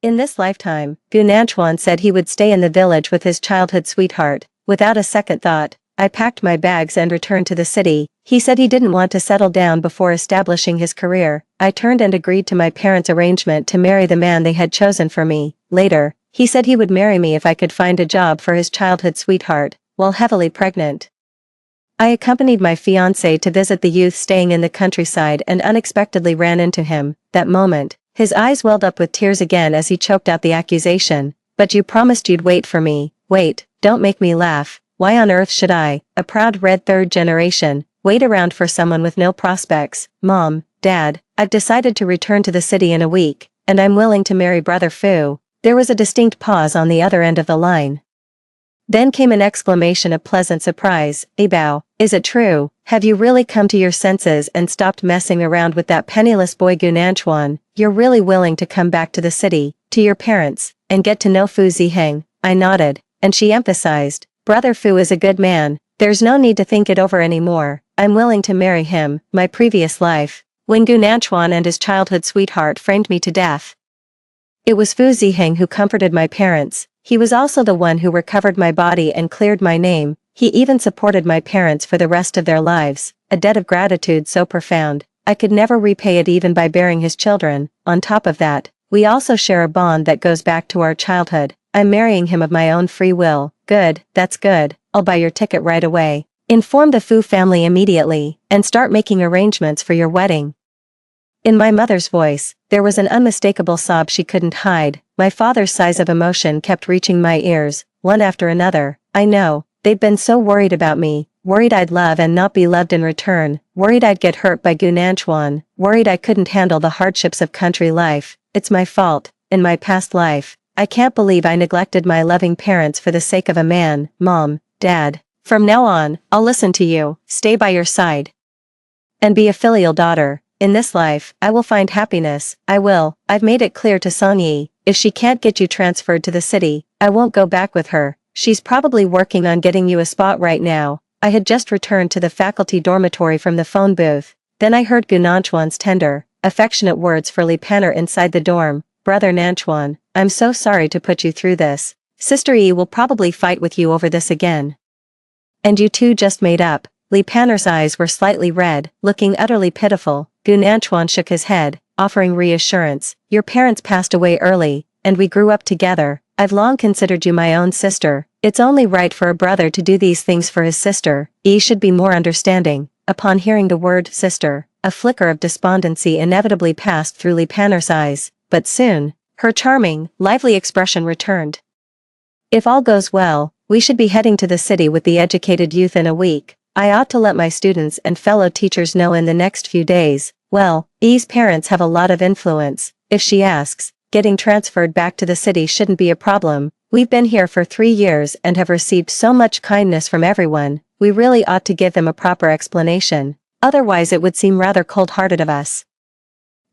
In this lifetime, Gunanchuan said he would stay in the village with his childhood sweetheart. Without a second thought, I packed my bags and returned to the city. He said he didn't want to settle down before establishing his career. I turned and agreed to my parents' arrangement to marry the man they had chosen for me. Later, he said he would marry me if I could find a job for his childhood sweetheart, while heavily pregnant. I accompanied my fiancé to visit the youth staying in the countryside and unexpectedly ran into him. That moment, his eyes welled up with tears again as he choked out the accusation. "But you promised you'd wait for me." "Wait, don't make me laugh. Why on earth should I, a proud red third generation, wait around for someone with no prospects? Mom, Dad, I've decided to return to the city in a week, and I'm willing to marry Brother Fu." There was a distinct pause on the other end of the line. Then came an exclamation of pleasant surprise. "Abao, is it true? Have you really come to your senses and stopped messing around with that penniless boy Gunanchuan? You're really willing to come back to the city, to your parents, and get to know Fu Ziheng?" I nodded, and she emphasized, "Brother Fu is a good man. There's no need to think it over anymore. I'm willing to marry him." My previous life, when Gunanchuan and his childhood sweetheart framed me to death. It was Fu Ziheng who comforted my parents. He was also the one who recovered my body and cleared my name. He even supported my parents for the rest of their lives, a debt of gratitude so profound, I could never repay it even by bearing his children. On top of that, we also share a bond that goes back to our childhood. I'm marrying him of my own free will. Good, that's good. I'll buy your ticket right away. Inform the Fu family immediately, and start making arrangements for your wedding. In my mother's voice, there was an unmistakable sob she couldn't hide. My father's sighs of emotion kept reaching my ears, one after another. I know, they'd been so worried about me, worried I'd love and not be loved in return, worried I'd get hurt by Gunanchuan, worried I couldn't handle the hardships of country life. It's my fault, in my past life. I can't believe I neglected my loving parents for the sake of a man. Mom, Dad, from now on, I'll listen to you, stay by your side, and be a filial daughter. In this life, I will find happiness. I will. I've made it clear to Songyi, if she can't get you transferred to the city, I won't go back with her. She's probably working on getting you a spot right now. I had just returned to the faculty dormitory from the phone booth. Then I heard Gunanchuan's tender, affectionate words for Li Panner inside the dorm. "Brother Nanchuan, I'm so sorry to put you through this. Sister Yi will probably fight with you over this again. And you two just made up." Li Panner's eyes were slightly red, looking utterly pitiful. Gunanchuan shook his head, offering reassurance. "Your parents passed away early, and we grew up together. I've long considered you my own sister. It's only right for a brother to do these things for his sister. Yi should be more understanding." Upon hearing the word sister, a flicker of despondency inevitably passed through Li Panner's eyes, but soon, her charming, lively expression returned. "If all goes well, we should be heading to the city with the educated youth in a week. I ought to let my students and fellow teachers know in the next few days. Well, Yi's parents have a lot of influence. If she asks, getting transferred back to the city shouldn't be a problem. We've been here for 3 years and have received so much kindness from everyone. We really ought to give them a proper explanation. Otherwise it would seem rather cold-hearted of us."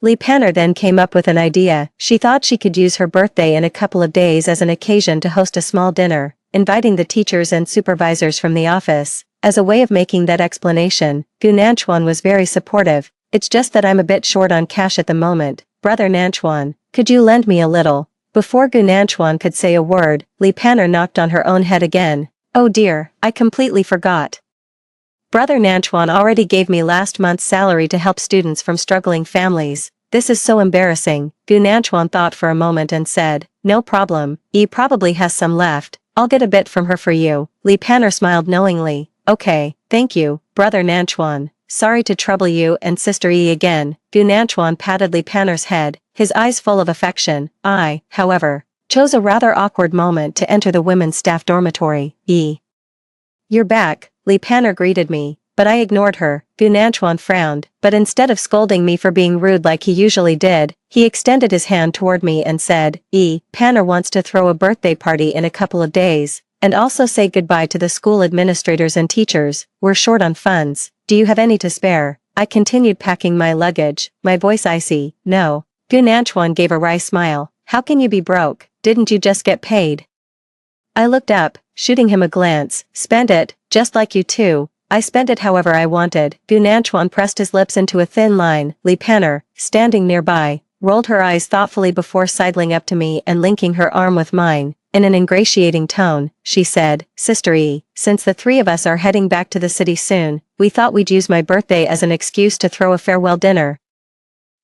Li Panner then came up with an idea. She thought she could use her birthday in a couple of days as an occasion to host a small dinner, inviting the teachers and supervisors from the office. As a way of making that explanation, Gunanchuan was very supportive. "It's just that I'm a bit short on cash at the moment. Brother Nanchuan, could you lend me a little?" Before Gunanchuan could say a word, Li Panner knocked on her own head again. "Oh dear, I completely forgot. Brother Nanchuan already gave me last month's salary to help students from struggling families. This is so embarrassing." Gunanchuan thought for a moment and said, "No problem, Yi probably has some left. I'll get a bit from her for you." Li Panner smiled knowingly. "Okay, thank you, Brother Nanchuan. Sorry to trouble you and Sister Yi again." Gunanchuan patted Li Panner's head, his eyes full of affection. I, however, chose a rather awkward moment to enter the women's staff dormitory. "Yi, you're back," Li Panner greeted me, but I ignored her. Gunanchuan frowned, but instead of scolding me for being rude like he usually did, he extended his hand toward me and said, "Yi, Panner wants to throw a birthday party in a couple of days, and also say goodbye to the school administrators and teachers. We're short on funds. Do you have any to spare?" I continued packing my luggage, my voice icy. "No." Gunanchuan gave a wry smile. "How can you be broke? Didn't you just get paid?" I looked up, shooting him a glance. "Spend it, just like you too." I spent it however I wanted. Gunanchuan pressed his lips into a thin line. Li Panner, standing nearby, rolled her eyes thoughtfully before sidling up to me and linking her arm with mine. In an ingratiating tone, she said, "Sister E, since the three of us are heading back to the city soon, we thought we'd use my birthday as an excuse to throw a farewell dinner.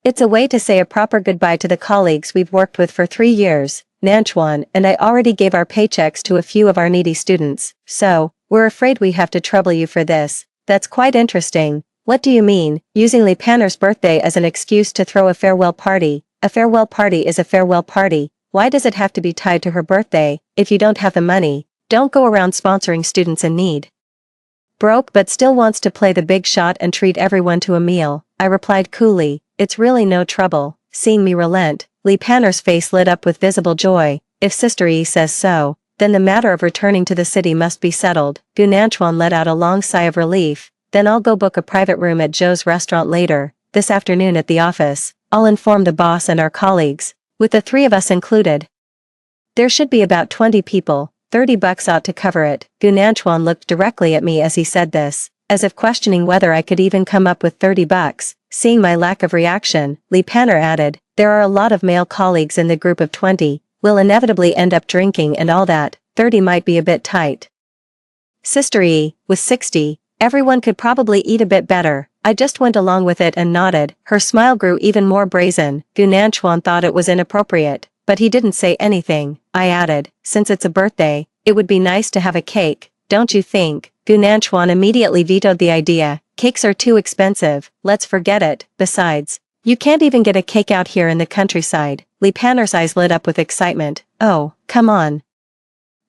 It's a way to say a proper goodbye to the colleagues we've worked with for 3 years. Nanchuan and I already gave our paychecks to a few of our needy students, so, we're afraid we have to trouble you for this." "That's quite interesting. What do you mean, using Li Panner's birthday as an excuse to throw a farewell party?" "A farewell party is a farewell party. Why does it have to be tied to her birthday? If you don't have the money, don't go around sponsoring students in need." "Broke but still wants to play the big shot and treat everyone to a meal," I replied coolly. "It's really no trouble." Seeing me relent, Li Panner's face lit up with visible joy. "If Sister E says so, then the matter of returning to the city must be settled." Gu Nanchuan let out a long sigh of relief. "Then I'll go book a private room at Joe's restaurant later, this afternoon at the office. I'll inform the boss and our colleagues, with the three of us included. There should be about 20 people, $30 ought to cover it." Gu Nanchuan looked directly at me as he said this, as if questioning whether I could even come up with $30. Seeing my lack of reaction, Li Panner added, "There are a lot of male colleagues in the group of 20, we'll inevitably end up drinking and all that, 30 might be a bit tight. Sister E, with 60, everyone could probably eat a bit better." I just went along with it and nodded. Her smile grew even more brazen. Gu Nanchuan thought it was inappropriate, but he didn't say anything. I added, "Since it's a birthday, it would be nice to have a cake, don't you think?" Gu Nanchuan immediately vetoed the idea. "Cakes are too expensive, let's forget it. Besides, you can't even get a cake out here in the countryside." Li Panner's eyes lit up with excitement. "Oh, come on.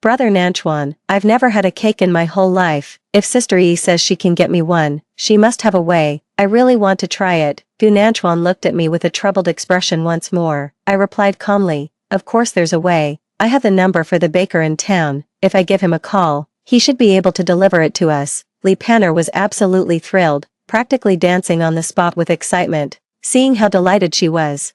Brother Nanchuan, I've never had a cake in my whole life. If Sister E says she can get me one, she must have a way. I really want to try it." Gu Nanchuan looked at me with a troubled expression once more. I replied calmly, "Of course there's a way. I have the number for the baker in town. If I give him a call, he should be able to deliver it to us." Li Panner was absolutely thrilled, practically dancing on the spot with excitement, seeing how delighted she was.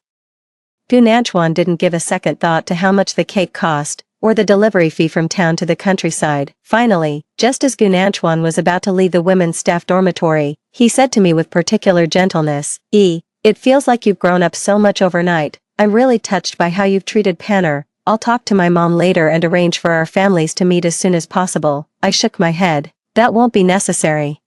Gu Nanchuan didn't give a second thought to how much the cake cost, or the delivery fee from town to the countryside. Finally, just as Gu Nanchuan was about to leave the women's staff dormitory, he said to me with particular gentleness, "E, it feels like you've grown up so much overnight. I'm really touched by how you've treated Panner. I'll talk to my mom later and arrange for our families to meet as soon as possible." I shook my head. "That won't be necessary."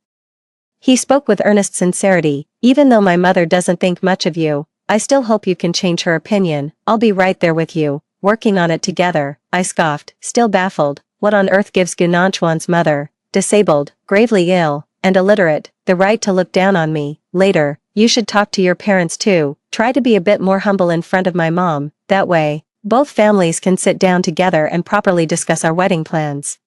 He spoke with earnest sincerity. "Even though my mother doesn't think much of you, I still hope you can change her opinion. I'll be right there with you, working on it together." I scoffed, still baffled. What on earth gives Gu Nanchuan's mother, disabled, gravely ill, and illiterate, the right to look down on me? "Later, you should talk to your parents too. Try to be a bit more humble in front of my mom. That way, both families can sit down together and properly discuss our wedding plans.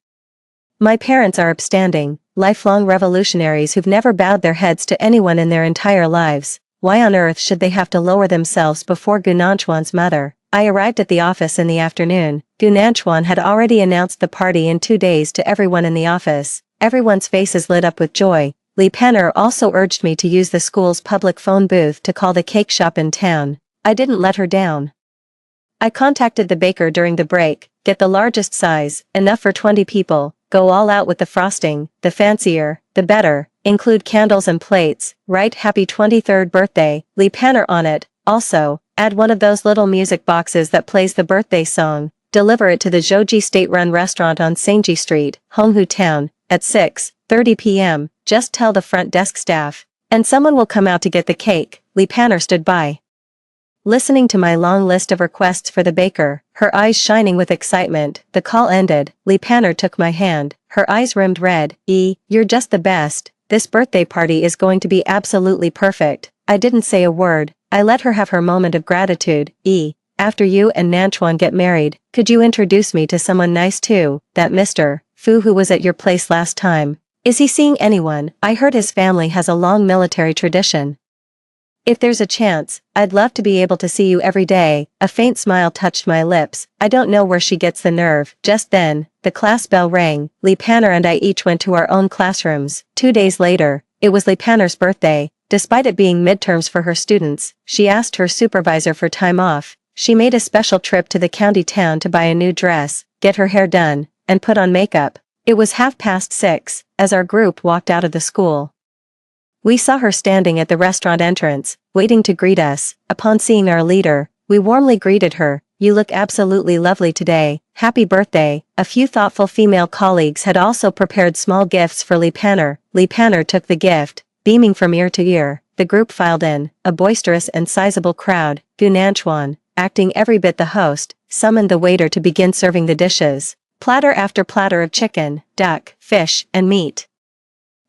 My parents are upstanding, lifelong revolutionaries who've never bowed their heads to anyone in their entire lives. Why on earth should they have to lower themselves before Gu Nanchuan's mother?" I arrived at the office in the afternoon. Gu Nanchuan had already announced the party in 2 days to everyone in the office. Everyone's faces lit up with joy. Li Panner also urged me to use the school's public phone booth to call the cake shop in town. I didn't let her down. I contacted the baker during the break. "Get the largest size, enough for 20 people. Go all out with the frosting, the fancier, the better. Include candles and plates. Write happy 23rd birthday, Li Panner on it. Also, add one of those little music boxes that plays the birthday song. Deliver it to the Zhouji state-run restaurant on Sangji Street, Honghu Town, at 6:30 p.m. Just tell the front desk staff, and someone will come out to get the cake." Li Panner stood by, listening to my long list of requests for the baker, her eyes shining with excitement. The call ended. Li Panner took my hand, her eyes rimmed red. "E, you're just the best. This birthday party is going to be absolutely perfect." I didn't say a word. I let her have her moment of gratitude. "E, after you and Nanchuan get married, could you introduce me to someone nice too? That Mr. Fu who was at your place last time. Is he seeing anyone? I heard his family has a long military tradition. If there's a chance, I'd love to be able to see you every day." A faint smile touched my lips. I don't know where she gets the nerve. Just then, the class bell rang. Li Panner and I each went to our own classrooms. 2 days later, it was Li Panner's birthday. Despite it being midterms for her students, she asked her supervisor for time off. She made a special trip to the county town to buy a new dress, get her hair done, and put on makeup. It was 6:30 as our group walked out of the school. We saw her standing at the restaurant entrance, waiting to greet us. Upon seeing our leader, we warmly greeted her. "You look absolutely lovely today. Happy birthday." A few thoughtful female colleagues had also prepared small gifts for Li Panner. Li Panner took the gift, beaming from ear to ear. The group filed in, a boisterous and sizable crowd. Gu Nanchuan, acting every bit the host, summoned the waiter to begin serving the dishes. Platter after platter of chicken, duck, fish, and meat.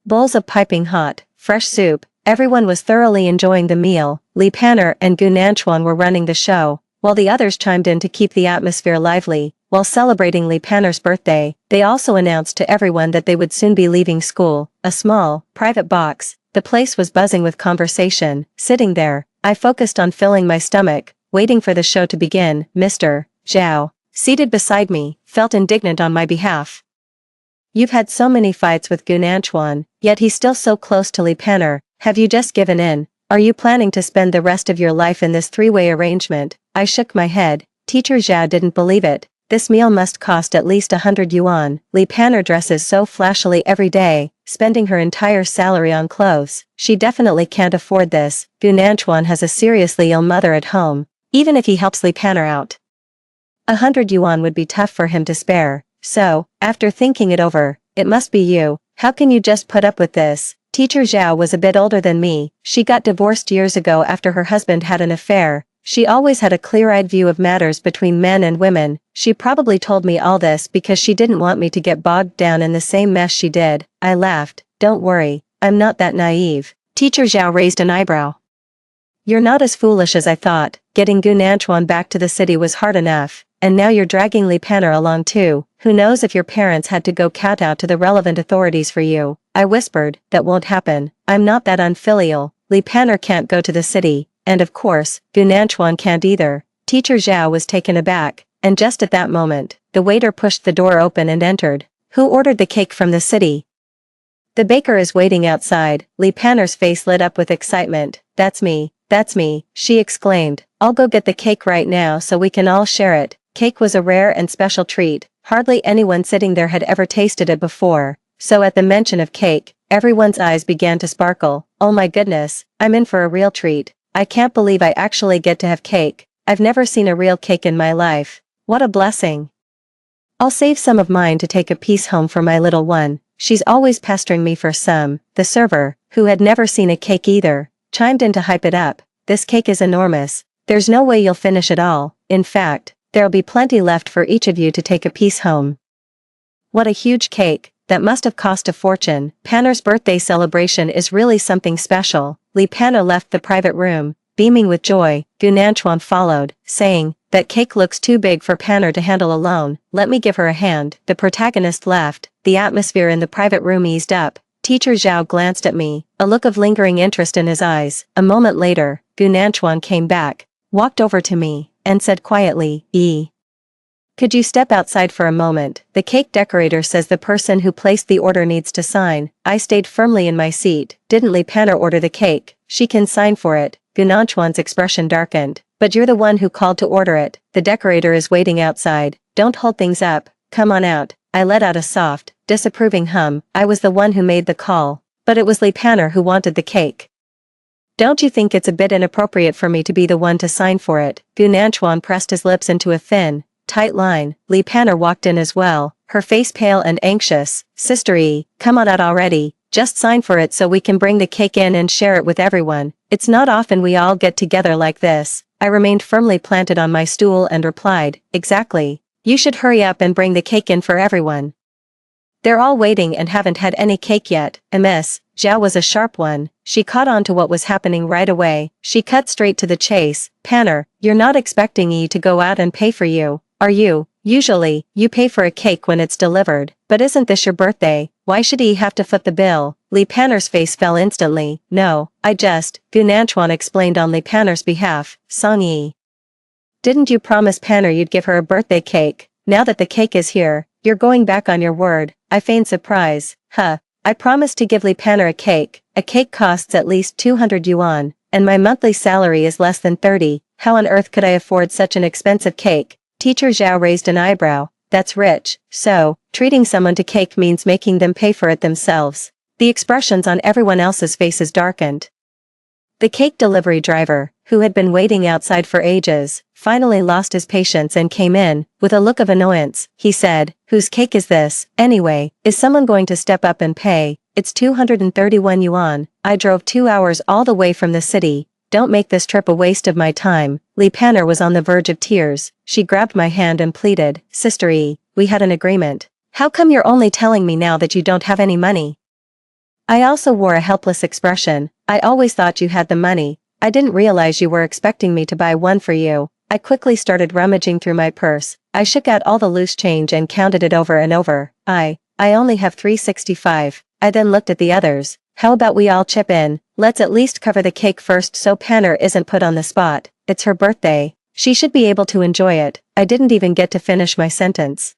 Bowls of piping hot, fresh soup. Everyone was thoroughly enjoying the meal. Li Panner and Gu Nanchuan were running the show, while the others chimed in to keep the atmosphere lively. While celebrating Li Panner's birthday, they also announced to everyone that they would soon be leaving school. A small, private box. The place was buzzing with conversation. Sitting there, I focused on filling my stomach, waiting for the show to begin. Mr. Zhao, seated beside me, felt indignant on my behalf. "You've had so many fights with Gu Nanchuan, yet he's still so close to Li Panner. Have you just given in? Are you planning to spend the rest of your life in this three-way arrangement?" I shook my head. Teacher Zhao didn't believe it. "This meal must cost at least 100 yuan. Li Panner dresses so flashily every day, spending her entire salary on clothes. She definitely can't afford this. Gu Nanchuan has a seriously ill mother at home. Even if he helps Li Panner out, 100 yuan would be tough for him to spare. So, after thinking it over, it must be you. How can you just put up with this?" Teacher Zhao was a bit older than me. She got divorced years ago after her husband had an affair. She always had a clear-eyed view of matters between men and women. She probably told me all this because she didn't want me to get bogged down in the same mess she did. I laughed. "Don't worry, I'm not that naive." Teacher Zhao raised an eyebrow. "You're not as foolish as I thought. Getting Gu Nanchuan back to the city was hard enough, and now you're dragging Li Panner along too. Who knows if your parents had to go kowtow to the relevant authorities for you?" I whispered. "That won't happen. I'm not that unfilial. Li Panner can't go to the city, and of course, Gu Nanchuan can't either." Teacher Zhao was taken aback, and just at that moment, the waiter pushed the door open and entered. "Who ordered the cake from the city?" "The baker is waiting outside." Li Panner's face lit up with excitement. That's me," she exclaimed. "I'll go get the cake right now so we can all share it." Cake was a rare and special treat. Hardly anyone sitting there had ever tasted it before, so at the mention of cake, everyone's eyes began to sparkle. "Oh my goodness, I'm in for a real treat. I can't believe I actually get to have cake. I've never seen a real cake in my life. What a blessing. I'll save some of mine to take a piece home for my little one. She's always pestering me for some." The server, who had never seen a cake either, chimed in to hype it up. "This cake is enormous. There's no way you'll finish it all. In fact, there'll be plenty left for each of you to take a piece home." What a huge cake. That must have cost a fortune. Panner's birthday celebration is really something special. Li Panner left the private room, beaming with joy. Gu Nanchuan followed, saying, "That cake looks too big for Panner to handle alone. Let me give her a hand." The protagonist left. The atmosphere in the private room eased up. Teacher Zhao glanced at me, a look of lingering interest in his eyes. A moment later, Gu Nanchuan came back, walked over to me, and said quietly, "Could you step outside for a moment? The cake decorator says the person who placed the order needs to sign." I stayed firmly in my seat. "Didn't Li Panner order the cake? She can sign for it." Gu Nanchuan's expression darkened. "But you're the one who called to order it. The decorator is waiting outside. Don't hold things up. Come on out." I let out a soft, disapproving hum. I was the one who made the call, but it was Li Panner who wanted the cake. "Don't you think it's a bit inappropriate for me to be the one to sign for it?" Gu Nanchuan pressed his lips into a thin, tight line. Li Panner walked in as well, her face pale and anxious. "Sister E, come on out already. Just sign for it so we can bring the cake in and share it with everyone. It's not often we all get together like this." I remained firmly planted on my stool and replied, "Exactly. You should hurry up and bring the cake in for everyone. They're all waiting and haven't had any cake yet." Miss Zhao was a sharp one. She caught on to what was happening right away. She cut straight to the chase. "Panner, you're not expecting E to go out and pay for you, are you? Usually, you pay for a cake when it's delivered, but isn't this your birthday? Why should E have to foot the bill?" Li Panner's face fell instantly. "No, Gu Nanchuan explained on Li Panner's behalf. "Song Yi, didn't you promise Panner you'd give her a birthday cake? Now that the cake is here, you're going back on your word." I feigned surprise. I promised to give Li Panner a cake. A cake costs at least 200 yuan, and my monthly salary is less than 30. How on earth could I afford such an expensive cake?" Teacher Zhao raised an eyebrow. "That's rich. So, treating someone to cake means making them pay for it themselves." The expressions on everyone else's faces darkened. The cake delivery driver, who had been waiting outside for ages, finally lost his patience and came in, with a look of annoyance. He said, "Whose cake is this, anyway? Is someone going to step up and pay? It's 231 yuan, I drove 2 hours all the way from the city, don't make this trip a waste of my time." Li Panner was on the verge of tears. She grabbed my hand and pleaded, "Sister E, we had an agreement. How come you're only telling me now that you don't have any money?" I also wore a helpless expression. "I always thought you had the money. I didn't realize you were expecting me to buy one for you." I quickly started rummaging through my purse. I shook out all the loose change and counted it over and over. I only have 365. I then looked at the others. "How about we all chip in? Let's at least cover the cake first so Panner isn't put on the spot. It's her birthday. She should be able to enjoy it." I didn't even get to finish my sentence.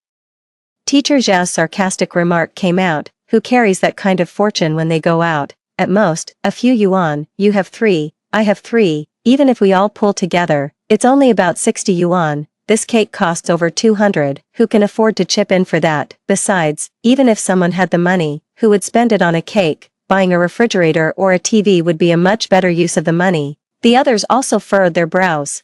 Teacher Zhao's sarcastic remark came out. "Who carries that kind of fortune when they go out? At most, a few yuan. You have 3, I have 3, even if we all pull together, it's only about 60 yuan. This cake costs over 200, who can afford to chip in for that? Besides, even if someone had the money, who would spend it on a cake? Buying a refrigerator or a TV would be a much better use of the money." The others also furrowed their brows.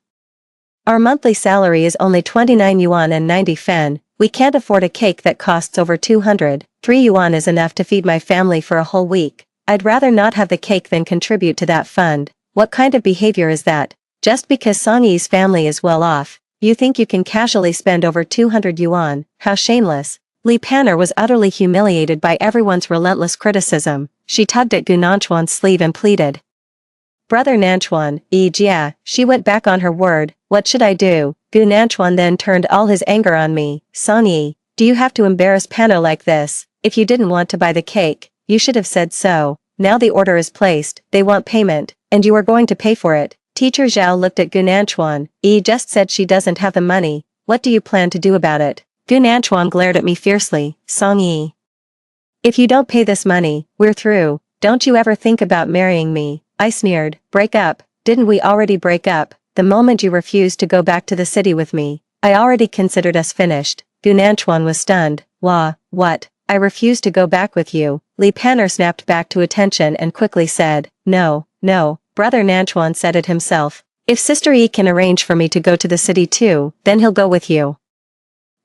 "Our monthly salary is only 29 yuan and 90 fen, we can't afford a cake that costs over 200, 3 yuan is enough to feed my family for a whole week. I'd rather not have the cake than contribute to that fund." What kind of behavior is that? Just because Song Yi's family is well off, you think you can casually spend over 200 yuan, how shameless. Li Panner was utterly humiliated by everyone's relentless criticism. She tugged at Gu Nanchuan's sleeve and pleaded. "Brother Nanchuan, yeah." She went back on her word. "What should I do?" Gu Nanchuan then turned all his anger on me. "Song Yi, do you have to embarrass Panner like this? If you didn't want to buy the cake, you should have said so. Now the order is placed, they want payment, and you are going to pay for it." Teacher Zhao looked at Gu Nanchuan. Just said she doesn't have the money. What do you plan to do about it?" Gu Nanchuan glared at me fiercely. "Song Yi, if you don't pay this money, we're through. Don't you ever think about marrying me." I sneered. "Break up? Didn't we already break up? The moment you refused to go back to the city with me, I already considered us finished." Gu Nanchuan was stunned. What? I refused to go back with you." Li Panner snapped back to attention and quickly said, No, Brother Nanchuan said it himself. "If Sister E can arrange for me to go to the city too, then he'll go with you."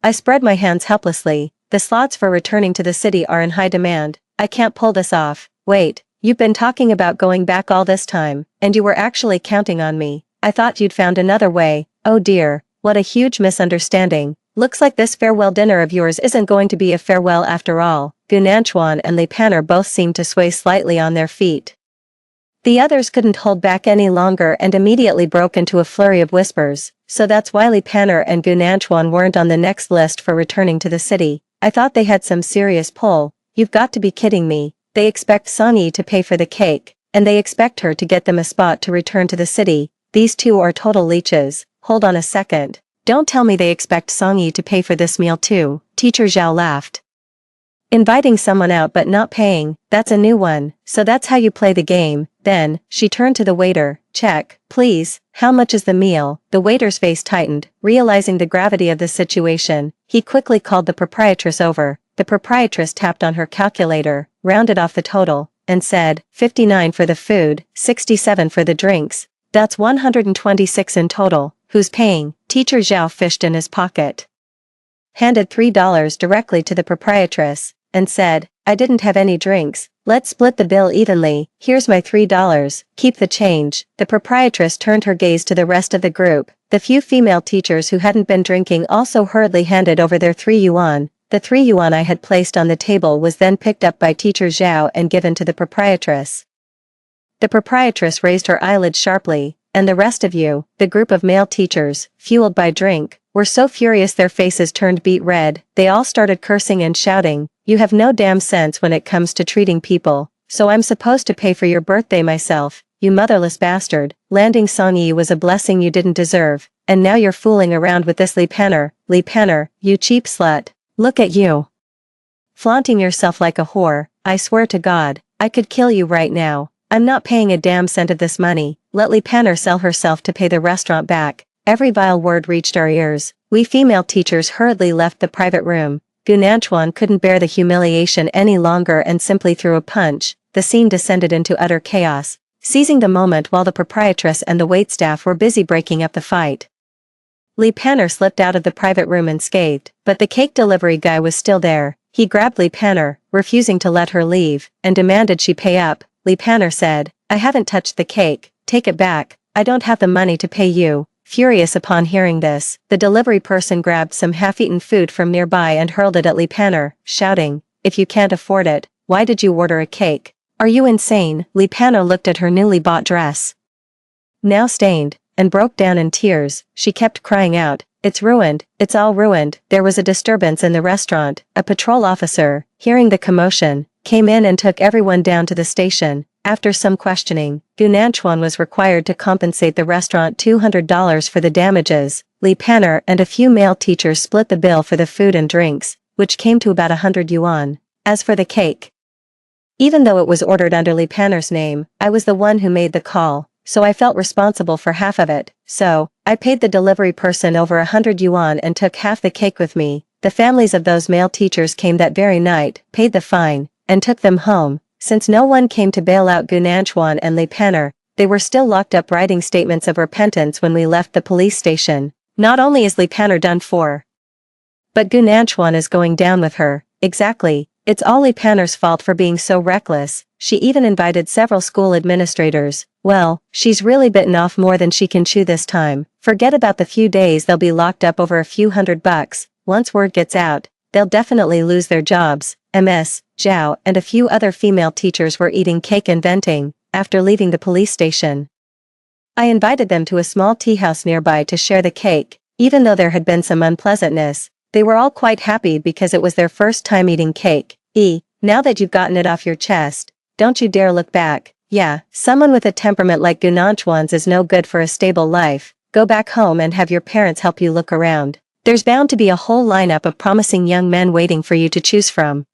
I spread my hands helplessly. The slots for returning to the city are in high demand. I can't pull this off. Wait, you've been talking about going back all this time, and you were actually counting on me. I thought you'd found another way. Oh dear, what a huge misunderstanding. Looks like this farewell dinner of yours isn't going to be a farewell after all. Gu Nanchuan and Li Panner both seemed to sway slightly on their feet. The others couldn't hold back any longer and immediately broke into a flurry of whispers. So that's why Li Panner and Gu Nanchuan weren't on the next list for returning to the city. I thought they had some serious pull. You've got to be kidding me. They expect Song Yi to pay for the cake, and they expect her to get them a spot to return to the city. These two are total leeches. Hold on a second. Don't tell me they expect Song Yi to pay for this meal too. Teacher Zhao laughed. Inviting someone out but not paying, that's a new one. So that's how you play the game. Then, she turned to the waiter. Check, please, how much is the meal? The waiter's face tightened, realizing the gravity of the situation. He quickly called the proprietress over. The proprietress tapped on her calculator, rounded off the total, and said, 59 for the food, 67 for the drinks. That's 126 in total. Who's paying? Teacher Zhao fished in his pocket, handed $3 directly to the proprietress, and said, I didn't have any drinks. Let's split the bill evenly. Here's my $3. Keep the change. The proprietress turned her gaze to the rest of the group. The few female teachers who hadn't been drinking also hurriedly handed over their 3 yuan. The 3 yuan I had placed on the table was then picked up by Teacher Zhao and given to the proprietress. The proprietress raised her eyelids sharply, and the rest of you, the group of male teachers, fueled by drink, were so furious their faces turned beet red. They all started cursing and shouting, you have no damn sense when it comes to treating people, so I'm supposed to pay for your birthday myself, you motherless bastard. Landing Song Yi was a blessing you didn't deserve, and now you're fooling around with this Li Panner, you cheap slut. Look at you. Flaunting yourself like a whore. I swear to God, I could kill you right now. I'm not paying a damn cent of this money. Let Li Panner sell herself to pay the restaurant back. Every vile word reached our ears. We female teachers hurriedly left the private room. Gunanchuan couldn't bear the humiliation any longer and simply threw a punch. The scene descended into utter chaos, seizing the moment while the proprietress and the waitstaff were busy breaking up the fight. Lee Panner slipped out of the private room unscathed, but the cake delivery guy was still there. He grabbed Lee Panner, refusing to let her leave, and demanded she pay up. Lee Panner said, "I haven't touched the cake, take it back, I don't have the money to pay you." Furious upon hearing this, the delivery person grabbed some half-eaten food from nearby and hurled it at Lee Panner, shouting, "If you can't afford it, why did you order a cake? Are you insane?" Lee Panner looked at her newly bought dress, now stained, and broke down in tears. She kept crying out, "It's ruined, it's all ruined." There was a disturbance in the restaurant. A patrol officer, hearing the commotion, came in and took everyone down to the station. After some questioning, Gunanchuan was required to compensate the restaurant $200 for the damages. Lee Panner and a few male teachers split the bill for the food and drinks, which came to about 100 yuan. As for the cake, even though it was ordered under Lee Panner's name, I was the one who made the call, so I felt responsible for half of it. So, I paid the delivery person over 100 yuan and took half the cake with me. The families of those male teachers came that very night, paid the fine, and took them home. Since no one came to bail out Gunanchuan and Lee Panner, they were still locked up writing statements of repentance when we left the police station. Not only is Lee Panner done for, but Gunanchuan is going down with her. Exactly. It's all Lee Panner's fault for being so reckless. She even invited several school administrators. Well, she's really bitten off more than she can chew this time. Forget about the few days they'll be locked up over a few $100. Once word gets out, they'll definitely lose their jobs. Ms. Zhao and a few other female teachers were eating cake and venting after leaving the police station. I invited them to a small tea house nearby to share the cake. Even though there had been some unpleasantness, they were all quite happy because it was their first time eating cake. Now that you've gotten it off your chest, don't you dare look back. Yeah, someone with a temperament like Gunanchuan's is no good for a stable life. Go back home and have your parents help you look around. There's bound to be a whole lineup of promising young men waiting for you to choose from.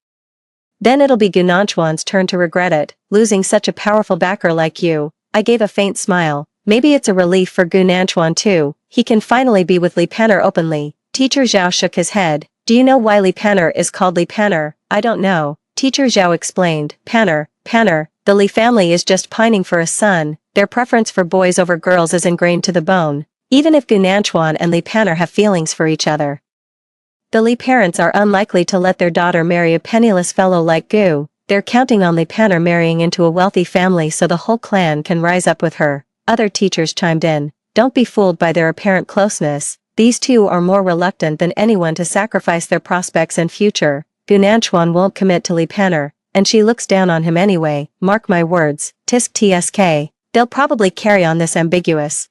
Then it'll be Gunanchuan's turn to regret it, losing such a powerful backer like you. I gave a faint smile. Maybe it's a relief for Gunanchuan too. He can finally be with Lee Panner openly. Teacher Zhao shook his head. Do you know why Lee Panner is called Lee Panner? I don't know. Teacher Zhao explained. Panner, the Lee family is just pining for a son. Their preference for boys over girls is ingrained to the bone. Even if Gunanchuan and Lee Panner have feelings for each other, the Lee parents are unlikely to let their daughter marry a penniless fellow like Gu. They're counting on Lee Panner marrying into a wealthy family so the whole clan can rise up with her. Other teachers chimed in. Don't be fooled by their apparent closeness. These two are more reluctant than anyone to sacrifice their prospects and future. Gunanchuan won't commit to Lee Panner, and she looks down on him anyway. Mark my words. Tisk tsk. They'll probably carry on this ambiguous,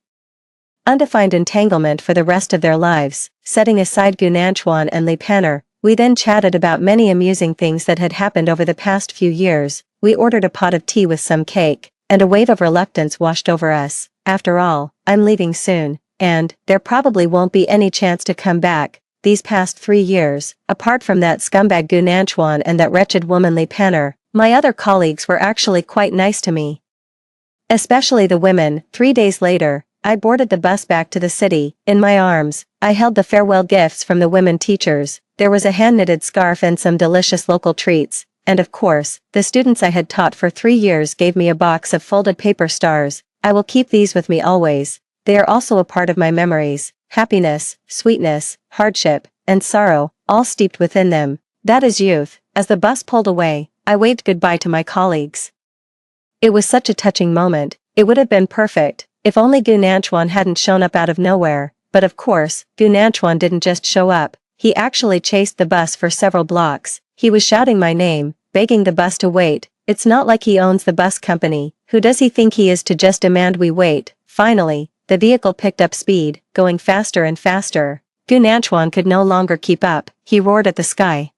undefined entanglement for the rest of their lives. Setting aside Gunanchuan and Lee Panner, we then chatted about many amusing things that had happened over the past few years. We ordered a pot of tea with some cake, and a wave of reluctance washed over us. After all, I'm leaving soon, and there probably won't be any chance to come back. These past 3 years, apart from that scumbag Gunanchuan and that wretched woman Lee Panner, my other colleagues were actually quite nice to me. Especially the women. 3 days later, I boarded the bus back to the city. In my arms, I held the farewell gifts from the women teachers. There was a hand-knitted scarf and some delicious local treats. And of course, the students I had taught for 3 years gave me a box of folded paper stars. I will keep these with me always. They are also a part of my memories. Happiness, sweetness, hardship, and sorrow, all steeped within them. That is youth. As the bus pulled away, I waved goodbye to my colleagues. It was such a touching moment. It would have been perfect if only Gunanchuan hadn't shown up out of nowhere. But of course, Gunanchuan didn't just show up. He actually chased the bus for several blocks. He was shouting my name, begging the bus to wait. It's not like he owns the bus company. Who does he think he is to just demand we wait? Finally, the vehicle picked up speed, going faster and faster. Gunanchuan could no longer keep up. He roared at the sky.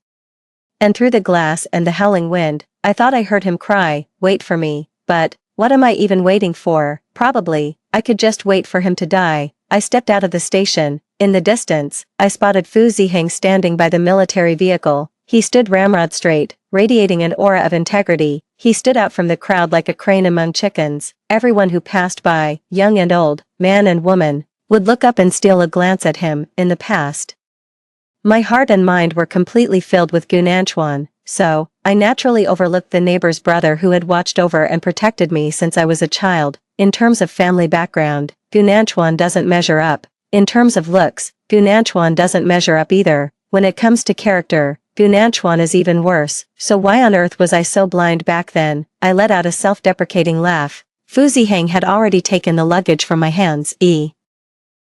And through the glass and the howling wind, I thought I heard him cry, "Wait for me." But what am I even waiting for? Probably, I could just wait for him to die. I stepped out of the station. In the distance, I spotted Fu Ziheng standing by the military vehicle. He stood ramrod straight, radiating an aura of integrity. He stood out from the crowd like a crane among chickens. Everyone who passed by, young and old, man and woman, would look up and steal a glance at him. In the past, My heart and mind were completely filled with Gunanchuan, so I naturally overlooked the neighbor's brother who had watched over and protected me since I was a child. In terms of family background, Gunanchuan doesn't measure up. In terms of looks, Gunanchuan doesn't measure up either. When it comes to character, Gunanchuan is even worse, so why on earth was I so blind back then? I let out a self-deprecating laugh. Fu Ziheng had already taken the luggage from my hands.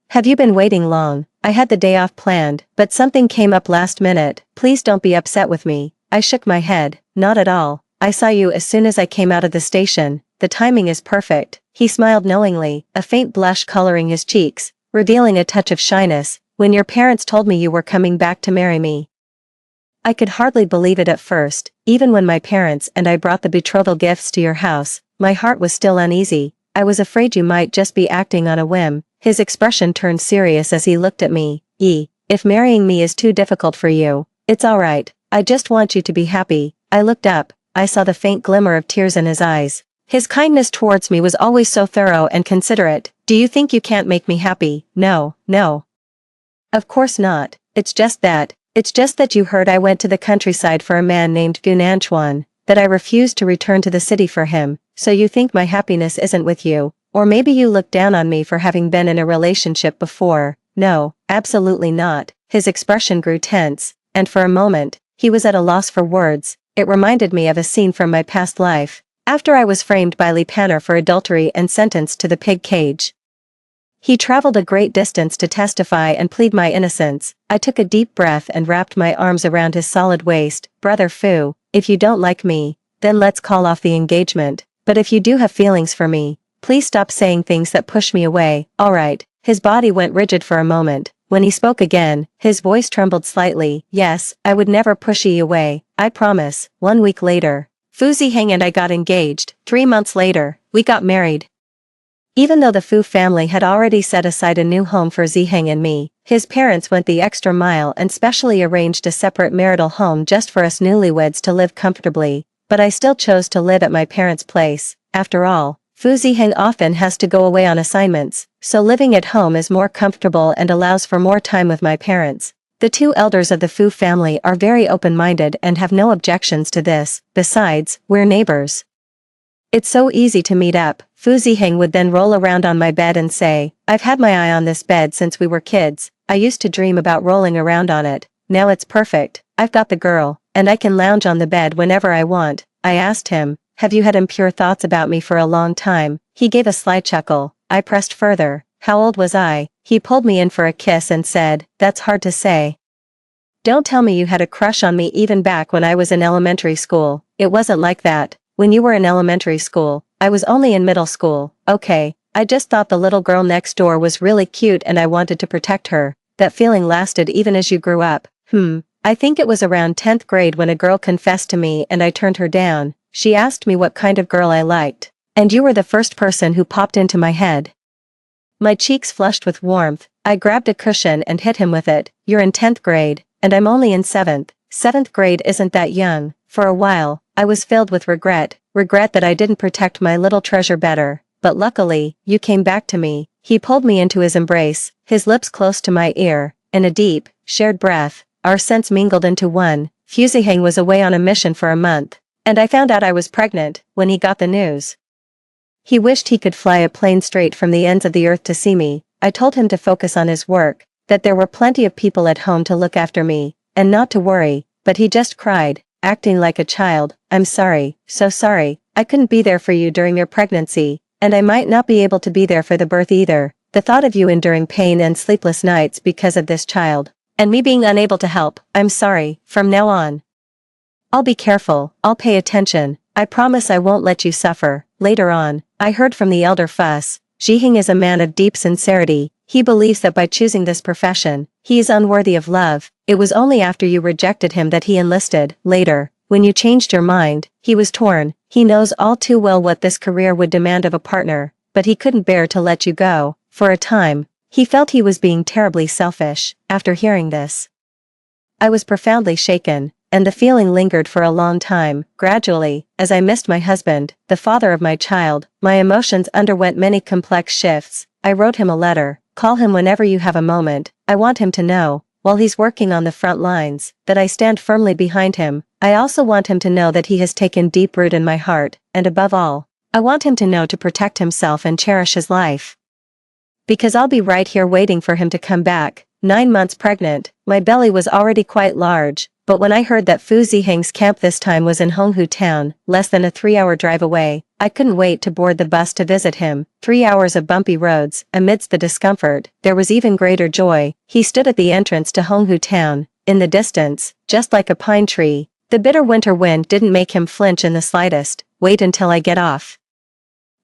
Have you been waiting long? I had the day off planned, but something came up last minute. Please don't be upset with me. I shook my head. Not at all. I saw you as soon as I came out of the station. The timing is perfect. He smiled knowingly, a faint blush coloring his cheeks, revealing a touch of shyness. When your parents told me you were coming back to marry me, I could hardly believe it at first. Even when my parents and I brought the betrothal gifts to your house, my heart was still uneasy. I was afraid you might just be acting on a whim. His expression turned serious as he looked at me. If marrying me is too difficult for you, it's alright. I just want you to be happy. I looked up. I saw the faint glimmer of tears in his eyes. His kindness towards me was always so thorough and considerate. Do you think you can't make me happy? No. Of course not. It's just that you heard I went to the countryside for a man named Gunanchuan, that I refused to return to the city for him, so you think my happiness isn't with you, or maybe you look down on me for having been in a relationship before. No, absolutely not. His expression grew tense, and for a moment, he was at a loss for words. It reminded me of a scene from my past life, after I was framed by Li Panner for adultery and sentenced to the pig cage. He traveled a great distance to testify and plead my innocence. I took a deep breath and wrapped my arms around his solid waist. Brother Fu, if you don't like me, then let's call off the engagement. But if you do have feelings for me, please stop saying things that push me away. Alright. His body went rigid for a moment. When he spoke again, his voice trembled slightly. Yes, I would never push you away. I promise. 1 week later, Fu Ziheng and I got engaged. 3 months later, we got married. Even though the Fu family had already set aside a new home for Ziheng and me, his parents went the extra mile and specially arranged a separate marital home just for us newlyweds to live comfortably, but I still chose to live at my parents' place. After all, Fu Ziheng often has to go away on assignments, so living at home is more comfortable and allows for more time with my parents. The two elders of the Fu family are very open-minded and have no objections to this. Besides, we're neighbors. It's so easy to meet up. Fu Ziheng would then roll around on my bed and say, I've had my eye on this bed since we were kids. I used to dream about rolling around on it. Now it's perfect. I've got the girl, and I can lounge on the bed whenever I want. I asked him, have you had impure thoughts about me for a long time? He gave a sly chuckle. I pressed further. How old was I? He pulled me in for a kiss and said, that's hard to say. Don't tell me you had a crush on me even back when I was in elementary school. It wasn't like that. When you were in elementary school, I was only in middle school. Okay, I just thought the little girl next door was really cute and I wanted to protect her. That feeling lasted even as you grew up. I think it was around 10th grade when a girl confessed to me and I turned her down. She asked me what kind of girl I liked. And you were the first person who popped into my head. My cheeks flushed with warmth. I grabbed a cushion and hit him with it. You're in 10th grade, and I'm only in 7th. 7th grade isn't that young. For a while, I was filled with regret that I didn't protect my little treasure better, but luckily, you came back to me. He pulled me into his embrace, his lips close to my ear. In a deep, shared breath, our scents mingled into one. Fu Ziheng was away on a mission for a month, and I found out I was pregnant when he got the news. He wished he could fly a plane straight from the ends of the earth to see me. I told him to focus on his work, that there were plenty of people at home to look after me, and not to worry, but he just cried, acting like a child. I'm sorry, so sorry, I couldn't be there for you during your pregnancy, and I might not be able to be there for the birth either. The thought of you enduring pain and sleepless nights because of this child, and me being unable to help, I'm sorry. From now on, I'll be careful, I'll pay attention, I promise I won't let you suffer. Later on, I heard from the elder Fuss. Ziheng is a man of deep sincerity. He believes that by choosing this profession, he is unworthy of love. It was only after you rejected him that he enlisted. Later, when you changed your mind, he was torn. He knows all too well what this career would demand of a partner, but he couldn't bear to let you go. For a time, he felt he was being terribly selfish. After hearing this, I was profoundly shaken, and the feeling lingered for a long time. Gradually, as I missed my husband, the father of my child, my emotions underwent many complex shifts. I wrote him a letter. Call him whenever you have a moment. I want him to know while he's working on the front lines, that I stand firmly behind him. I also want him to know that he has taken deep root in my heart, and above all, I want him to know to protect himself and cherish his life. Because I'll be right here waiting for him to come back. 9 months pregnant, my belly was already quite large, but when I heard that Fu Ziheng's camp this time was in Honghu town, less than a 3-hour drive away, I couldn't wait to board the bus to visit him. 3 hours of bumpy roads, amidst the discomfort, there was even greater joy. He stood at the entrance to Honghu town, in the distance, just like a pine tree. The bitter winter wind didn't make him flinch in the slightest. Wait until I get off.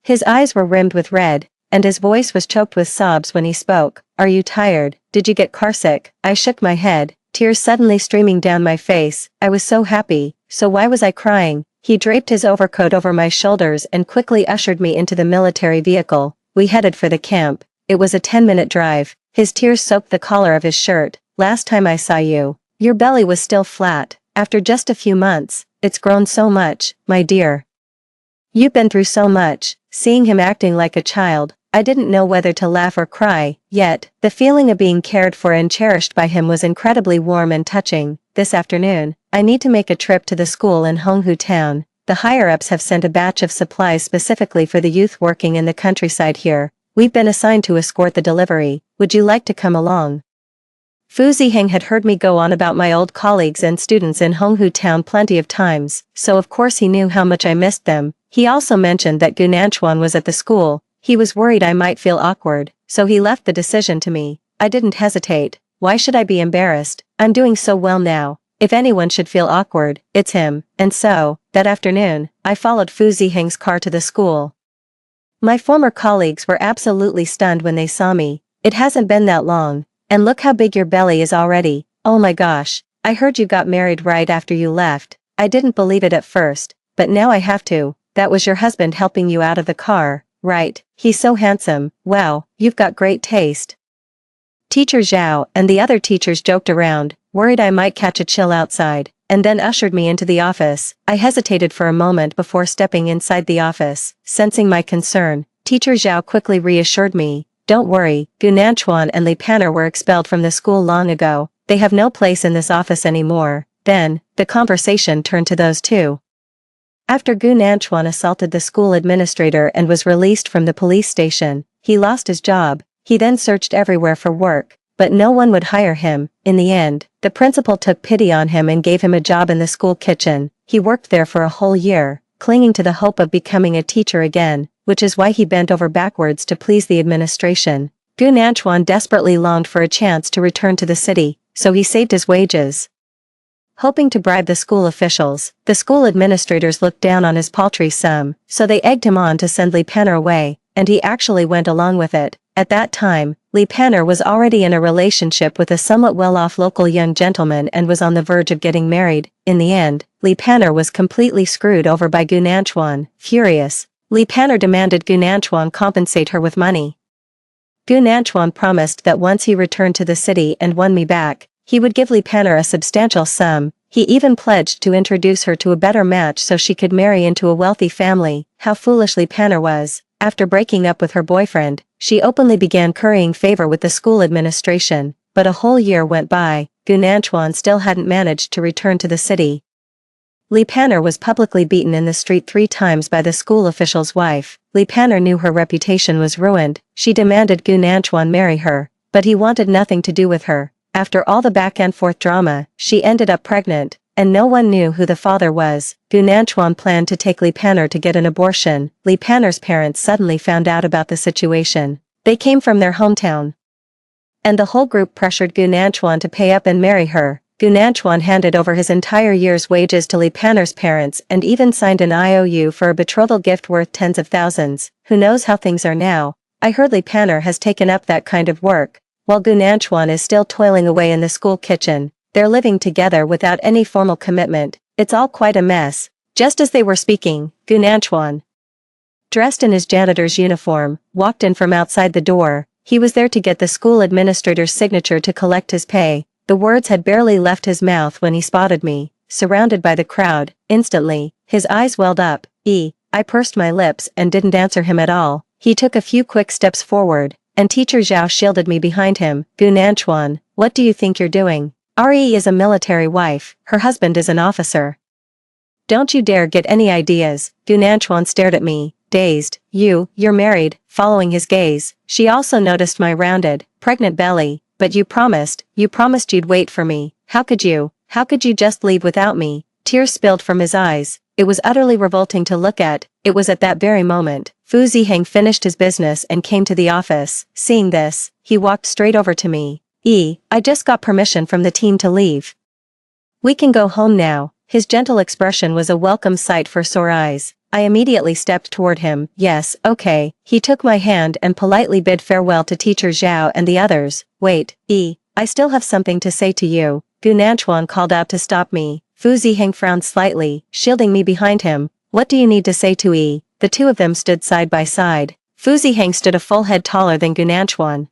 His eyes were rimmed with red, and his voice was choked with sobs when he spoke. Are you tired? Did you get carsick? I shook my head, tears suddenly streaming down my face. I was so happy, so why was I crying? He draped his overcoat over my shoulders and quickly ushered me into the military vehicle. We headed for the camp. It was a 10-minute drive. His tears soaked the collar of his shirt. Last time I saw you, your belly was still flat. After just a few months, it's grown so much, my dear. You've been through so much. Seeing him acting like a child, I didn't know whether to laugh or cry, yet, the feeling of being cared for and cherished by him was incredibly warm and touching. This afternoon, I need to make a trip to the school in Honghu town. The higher-ups have sent a batch of supplies specifically for the youth working in the countryside here. We've been assigned to escort the delivery. Would you like to come along? Fu Ziheng had heard me go on about my old colleagues and students in Honghu town plenty of times, so of course he knew how much I missed them. He also mentioned that Gu Nanchuan was at the school. He was worried I might feel awkward, so he left the decision to me. I didn't hesitate. Why should I be embarrassed? I'm doing so well now. If anyone should feel awkward, it's him. And so, that afternoon, I followed Fu Ziheng's car to the school. My former colleagues were absolutely stunned when they saw me. It hasn't been that long. And look how big your belly is already. Oh my gosh, I heard you got married right after you left. I didn't believe it at first, but now I have to. That was your husband helping you out of the car, right? He's so handsome. Wow, you've got great taste. Teacher Zhao and the other teachers joked around, worried I might catch a chill outside, and then ushered me into the office. I hesitated for a moment before stepping inside the office. Sensing my concern, Teacher Zhao quickly reassured me. Don't worry, Gu Nanchuan and Li Panner were expelled from the school long ago. They have no place in this office anymore. Then, the conversation turned to those two. After Gu Nanchuan assaulted the school administrator and was released from the police station, he lost his job. He then searched everywhere for work, but no one would hire him. In the end, the principal took pity on him and gave him a job in the school kitchen. He worked there for a whole year, clinging to the hope of becoming a teacher again, which is why he bent over backwards to please the administration. Gu Nanchuan desperately longed for a chance to return to the city, so he saved his wages. Hoping to bribe the school officials, the school administrators looked down on his paltry sum, so they egged him on to send Li Panner away, and he actually went along with it. At that time, Li Panner was already in a relationship with a somewhat well-off local young gentleman and was on the verge of getting married. In the end, Li Panner was completely screwed over by Gu Nanchuan. Furious, Li Panner demanded Gu Nanchuan compensate her with money. Gu Nanchuan promised that once he returned to the city and won me back, he would give Li Panner a substantial sum. He even pledged to introduce her to a better match so she could marry into a wealthy family. How foolish Li Panner was. After breaking up with her boyfriend, she openly began currying favor with the school administration, but a whole year went by. Gu Nanchuan still hadn't managed to return to the city. Li Panner was publicly beaten in the street 3 times by the school official's wife. Li Panner knew her reputation was ruined. She demanded Gu Nanchuan marry her, but he wanted nothing to do with her. After all the back-and-forth drama, she ended up pregnant, and no one knew who the father was. Gu Nanchuan planned to take Li Panner to get an abortion. Li Panner's parents suddenly found out about the situation. They came from their hometown, and the whole group pressured Gu Nanchuan to pay up and marry her. Gu Nanchuan handed over his entire year's wages to Li Panner's parents and even signed an IOU for a betrothal gift worth tens of thousands. Who knows how things are now? I heard Li Panner has taken up that kind of work, while Gu Nanchuan is still toiling away in the school kitchen. They're living together without any formal commitment. It's all quite a mess. Just as they were speaking, Gu Nanchuan, dressed in his janitor's uniform, walked in from outside the door. He was there to get the school administrator's signature to collect his pay. The words had barely left his mouth when he spotted me, surrounded by the crowd. Instantly, his eyes welled up. I pursed my lips and didn't answer him at all. He took a few quick steps forward, and Teacher Zhao shielded me behind him. Gu Nanchuan, What do you think you're doing? Re is a military wife, her husband is an officer. Don't you dare get any ideas. Gunanchuan stared at me, dazed. You're married. Following his gaze, she also noticed my rounded, pregnant belly. But you promised you'd wait for me. How could you just leave without me? Tears spilled from his eyes. It was utterly revolting to look at. It was at that very moment, Fu Ziheng finished his business and came to the office. Seeing this, he walked straight over to me. I just got permission from the team to leave. We can go home now. His gentle expression was a welcome sight for sore eyes. I immediately stepped toward him. Yes, okay. He took my hand and politely bid farewell to Teacher Zhao and the others. Wait, I still have something to say to you. Gu Nanchuan called out to stop me. Fu Ziheng frowned slightly, shielding me behind him. What do you need to say to E? The two of them stood side by side. Fu Ziheng stood a full head taller than Gu Nanchuan.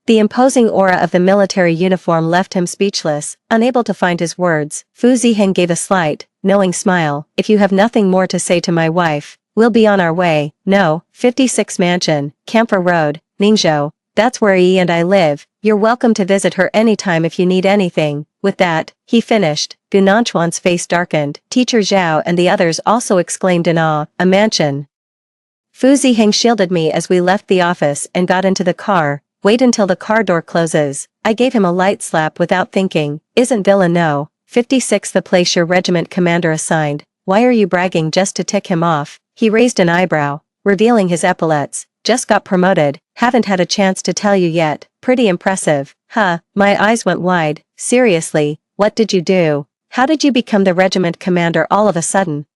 The imposing aura of the military uniform left him speechless, unable to find his words. Fu Ziheng gave a slight, knowing smile. If you have nothing more to say to my wife, we'll be on our way. No, 56 Mansion, Camphor Road, Ningzhou. That's where E and I live. You're welcome to visit her anytime if you need anything. With that, he finished. Gu Nanchuan's face darkened. Teacher Zhao and the others also exclaimed in awe, a mansion. Fu Ziheng shielded me as we left the office and got into the car. Wait until the car door closes. I gave him a light slap without thinking. Isn't Villa no? 56 the place your regiment commander assigned. Why are you bragging just to tick him off? He raised an eyebrow, revealing his epaulets. Just got promoted. Haven't had a chance to tell you yet. Pretty impressive. Huh, my eyes went wide. Seriously, what did you do? How did you become the regiment commander all of a sudden?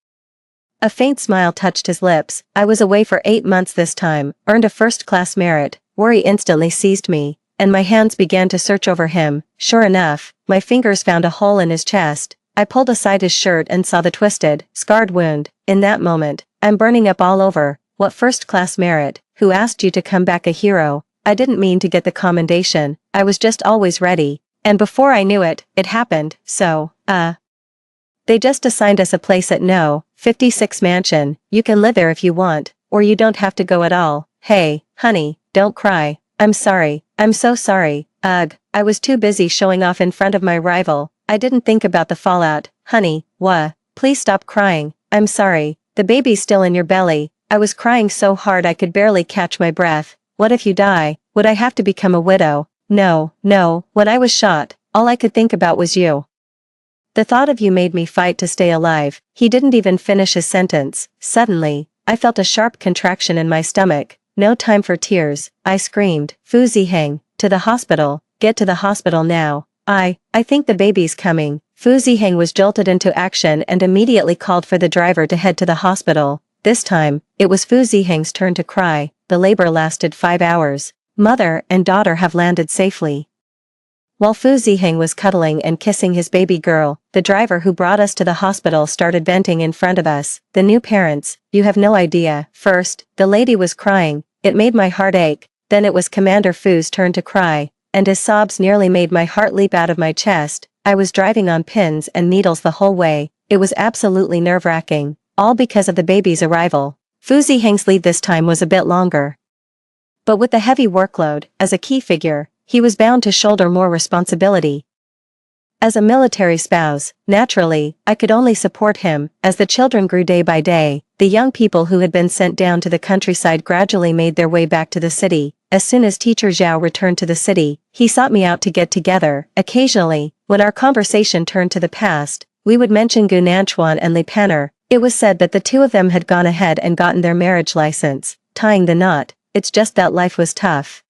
A faint smile touched his lips. I was away for 8 months this time, earned a first-class merit. Worry instantly seized me, and my hands began to search over him. Sure enough, my fingers found a hole in his chest. I pulled aside his shirt and saw the twisted, scarred wound. In that moment, I'm burning up all over. What first-class merit? Who asked you to come back a hero? I didn't mean to get the commendation. I was just always ready. And before I knew it, it happened. So, they just assigned us a place at No. 56 Mansion. You can live there if you want, or you don't have to go at all. Hey, honey, don't cry. I'm sorry. I'm so sorry. Ugh, I was too busy showing off in front of my rival. I didn't think about the fallout. Honey, please stop crying. I'm sorry. The baby's still in your belly. I was crying so hard I could barely catch my breath. What if you die? Would I have to become a widow? No. When I was shot, all I could think about was you. The thought of you made me fight to stay alive. He didn't even finish his sentence. Suddenly, I felt a sharp contraction in my stomach. No time for tears, I screamed. Fu Ziheng, to the hospital. Get to the hospital now. I think the baby's coming. Fu Ziheng was jolted into action and immediately called for the driver to head to the hospital. This time, it was Fu Ziheng's turn to cry. The labor lasted 5 hours. Mother and daughter have landed safely. While Fu Ziheng was cuddling and kissing his baby girl, the driver who brought us to the hospital started venting in front of us. The new parents, you have no idea. First, the lady was crying. It made my heart ache. Then it was Commander Fu's turn to cry, and his sobs nearly made my heart leap out of my chest. I was driving on pins and needles the whole way. It was absolutely nerve-wracking, all because of the baby's arrival. Fu Ziheng's leave this time was a bit longer. But with the heavy workload, as a key figure, he was bound to shoulder more responsibility. As a military spouse, naturally, I could only support him. As the children grew day by day, the young people who had been sent down to the countryside gradually made their way back to the city. As soon as Teacher Zhao returned to the city, he sought me out to get together. Occasionally, when our conversation turned to the past, we would mention Gu Nanchuan and Li Panner. It was said that the two of them had gone ahead and gotten their marriage license, tying the knot. It's just that life was tough.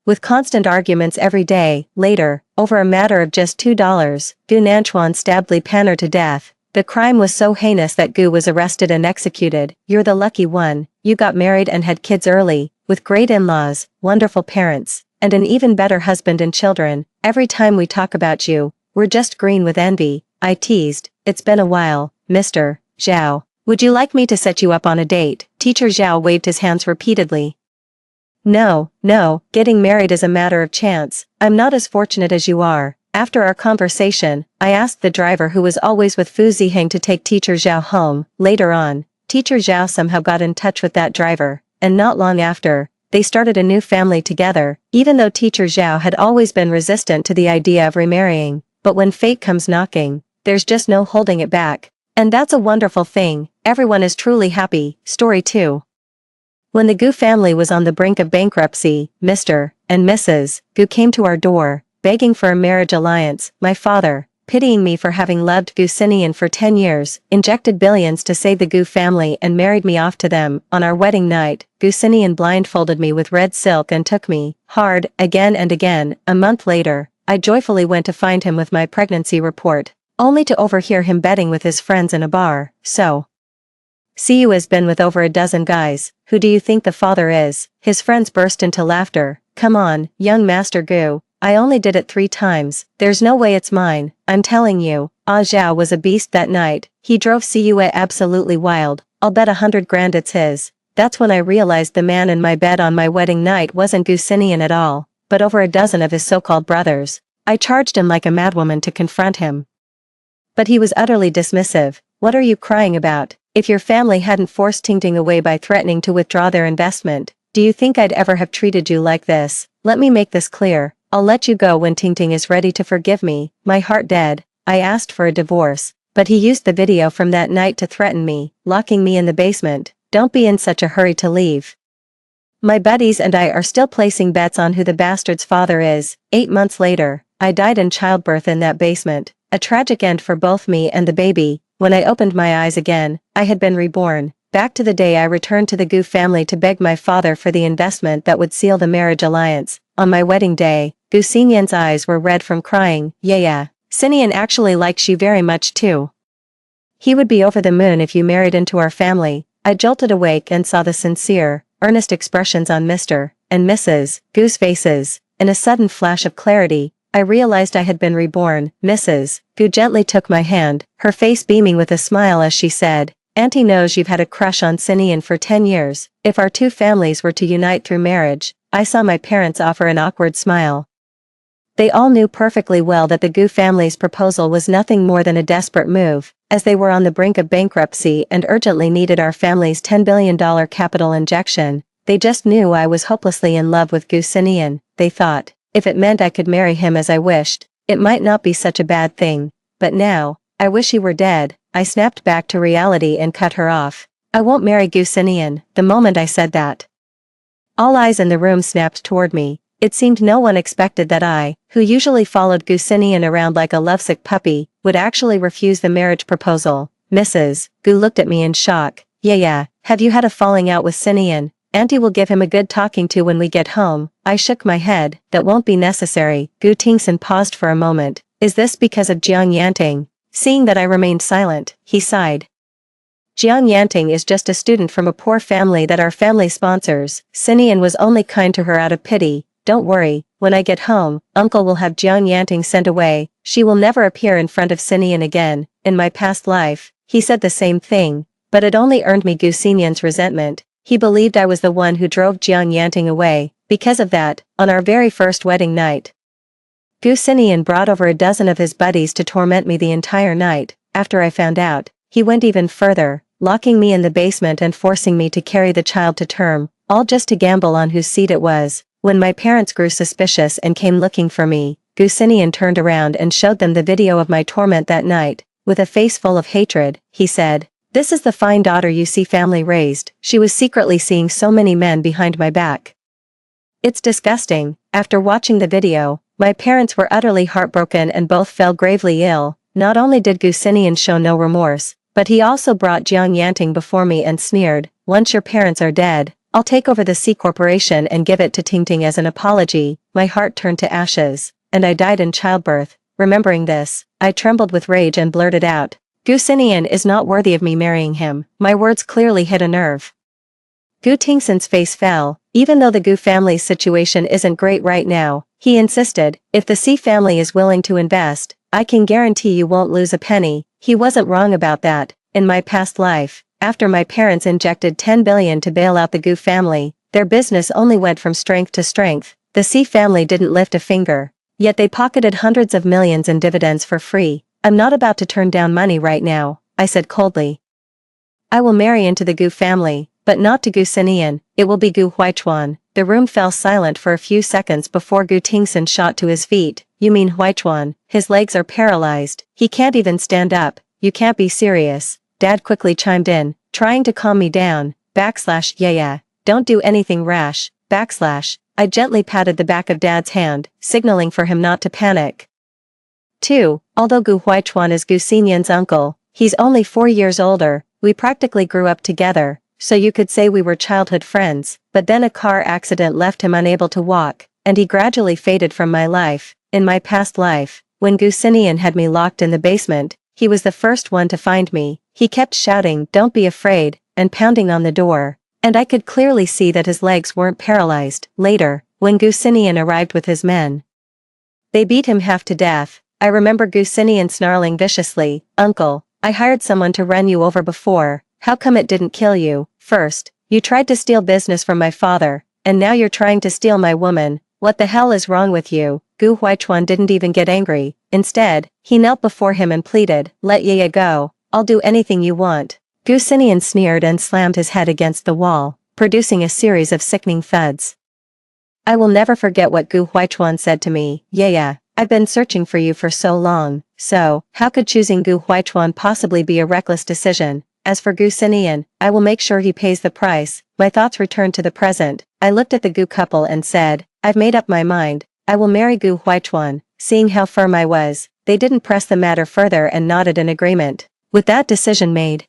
With constant arguments every day, later, over a matter of just $2, Gu Nanchuan stabbed Li Panner to death. The crime was so heinous that Gu was arrested and executed. You're the lucky one. You got married and had kids early, with great in-laws, wonderful parents, and an even better husband and children. Every time we talk about you, we're just green with envy. I teased. It's been a while, Mr. Zhao. Would you like me to set you up on a date? Teacher Zhao waved his hands repeatedly. No, getting married is a matter of chance. I'm not as fortunate as you are. After our conversation, I asked the driver who was always with Fu Ziheng to take Teacher Zhao home. Later on, Teacher Zhao somehow got in touch with that driver, and not long after, they started a new family together, even though teacher Zhao had always been resistant to the idea of remarrying. But when fate comes knocking, there's just no holding it back. And that's a wonderful thing, everyone is truly happy. Story 2. When the Gu family was on the brink of bankruptcy, Mr. and Mrs. Gu came to our door, begging for a marriage alliance. My father, pitying me for having loved Gu Xinian for 10 years, injected billions to save the Gu family and married me off to them. On our wedding night, Gu Xinian blindfolded me with red silk and took me, hard, again and again. A month later, I joyfully went to find him with my pregnancy report, only to overhear him betting with his friends in a bar. So, Siyu has been with over a dozen guys. Who do you think the father is? His friends burst into laughter. Come on, young Master Gu, I only did it 3 times. There's no way it's mine, I'm telling you. Ah Zhao was a beast that night. He drove Siyu absolutely wild. I'll bet 100 grand it's his. That's when I realized the man in my bed on my wedding night wasn't Gu Xinian at all, but over a dozen of his so-called brothers. I charged him like a madwoman to confront him. But he was utterly dismissive. What are you crying about? If your family hadn't forced Tingting away by threatening to withdraw their investment, do you think I'd ever have treated you like this? Let me make this clear. I'll let you go when Tingting is ready to forgive me. My heart dead. I asked for a divorce, but he used the video from that night to threaten me, locking me in the basement. Don't be in such a hurry to leave. My buddies and I are still placing bets on who the bastard's father is. 8 months later, I died in childbirth in that basement. A tragic end for both me and the baby. When I opened my eyes again, I had been reborn, back to the day I returned to the Gu family to beg my father for the investment that would seal the marriage alliance. On my wedding day, Gu Xinian's eyes were red from crying. Yeah, Xinian actually likes you very much too. He would be over the moon if you married into our family. I jolted awake and saw the sincere, earnest expressions on Mr. and Mrs. Gu's faces. In a sudden flash of clarity, I realized I had been reborn. Mrs. Gu gently took my hand, her face beaming with a smile as she said, Auntie knows you've had a crush on Xinian for 10 years. If our 2 families were to unite through marriage, I saw my parents offer an awkward smile. They all knew perfectly well that the Gu family's proposal was nothing more than a desperate move, as they were on the brink of bankruptcy and urgently needed our family's $10 billion capital injection. They just knew I was hopelessly in love with Gu Xinian. They thought, if it meant I could marry him as I wished, it might not be such a bad thing. But now, I wish he were dead. I snapped back to reality and cut her off. I won't marry Gu Xinian. The moment I said that, all eyes in the room snapped toward me. It seemed no one expected that I, who usually followed Gu Xinian around like a lovesick puppy, would actually refuse the marriage proposal. Mrs. Gu looked at me in shock. Yeah, have you had a falling out with Xinian? Auntie will give him a good talking to when we get home. I shook my head. That won't be necessary. Gu Tingson paused for a moment. Is this because of Jiang Yanting? Seeing that I remained silent, he sighed. Jiang Yanting is just a student from a poor family that our family sponsors. Xinian was only kind to her out of pity. Don't worry, when I get home, Uncle will have Jiang Yanting sent away. She will never appear in front of Xinian again. In my past life, he said the same thing, but it only earned me Gu Xinian's resentment. He believed I was the one who drove Jiang Yanting away. Because of that, on our very first wedding night, Gu Xinian brought over a dozen of his buddies to torment me the entire night. After I found out, he went even further, locking me in the basement and forcing me to carry the child to term, all just to gamble on whose seed it was. When my parents grew suspicious and came looking for me, Gu Xinian turned around and showed them the video of my torment that night. With a face full of hatred, he said, "This is the fine daughter you see family raised." She was secretly seeing so many men behind my back. It's disgusting. After watching the video, my parents were utterly heartbroken and both fell gravely ill. Not only did Gu Xinian show no remorse, but he also brought Jiang Yanting before me and sneered, "Once your parents are dead, I'll take over the C Corporation and give it to Tingting as an apology." My heart turned to ashes, and I died in childbirth. Remembering this, I trembled with rage and blurted out, "Gu Xinian is not worthy of me marrying him." My words clearly hit a nerve. Gu Tingson's face fell. Even though the Gu family's situation isn't great right now, he insisted, "If the C family is willing to invest, I can guarantee you won't lose a penny." He wasn't wrong about that. In my past life, after my parents injected 10 billion to bail out the Gu family, their business only went from strength to strength. The C family didn't lift a finger. Yet they pocketed hundreds of millions in dividends for free. "I'm not about to turn down money right now," I said coldly. "I will marry into the Gu family, but not to Gu Xinian. It will be Gu Huichuan." The room fell silent for a few seconds before Gu Tingson shot to his feet. You mean Huichuan? His legs are paralyzed. He can't even stand up. You can't be serious. Dad quickly chimed in, trying to calm me down. Yeah. Don't do anything rash. I gently patted the back of Dad's hand, signaling for him not to panic. 2. Although Gu Huichuan is Gu Xinyan's uncle, he's only 4 years older. We practically grew up together, so you could say we were childhood friends, but then a car accident left him unable to walk, and he gradually faded from my life. In my past life, when Gu Xinyan had me locked in the basement, he was the first one to find me. He kept shouting, "Don't be afraid," and pounding on the door, and I could clearly see that his legs weren't paralyzed. Later, when Gu Xinyan arrived with his men, they beat him half to death. I remember Gu Xinyan snarling viciously, "Uncle, I hired someone to run you over before. How come it didn't kill you? First, you tried to steal business from my father, and now you're trying to steal my woman. What the hell is wrong with you?" Gu Huichuan didn't even get angry. Instead, he knelt before him and pleaded, "Let Yaya go. I'll do anything you want." Gu Xinyan sneered and slammed his head against the wall, producing a series of sickening thuds. I will never forget what Gu Huichuan said to me. "Yaya, I've been searching for you for so long, so how could choosing Gu Huichuan possibly be a reckless decision? As for Gu Xinyan, I will make sure he pays the price." My thoughts returned to the present. I looked at the Gu couple and said, "I've made up my mind. I will marry Gu Huichuan." Seeing how firm I was, they didn't press the matter further and nodded in agreement. With that decision made,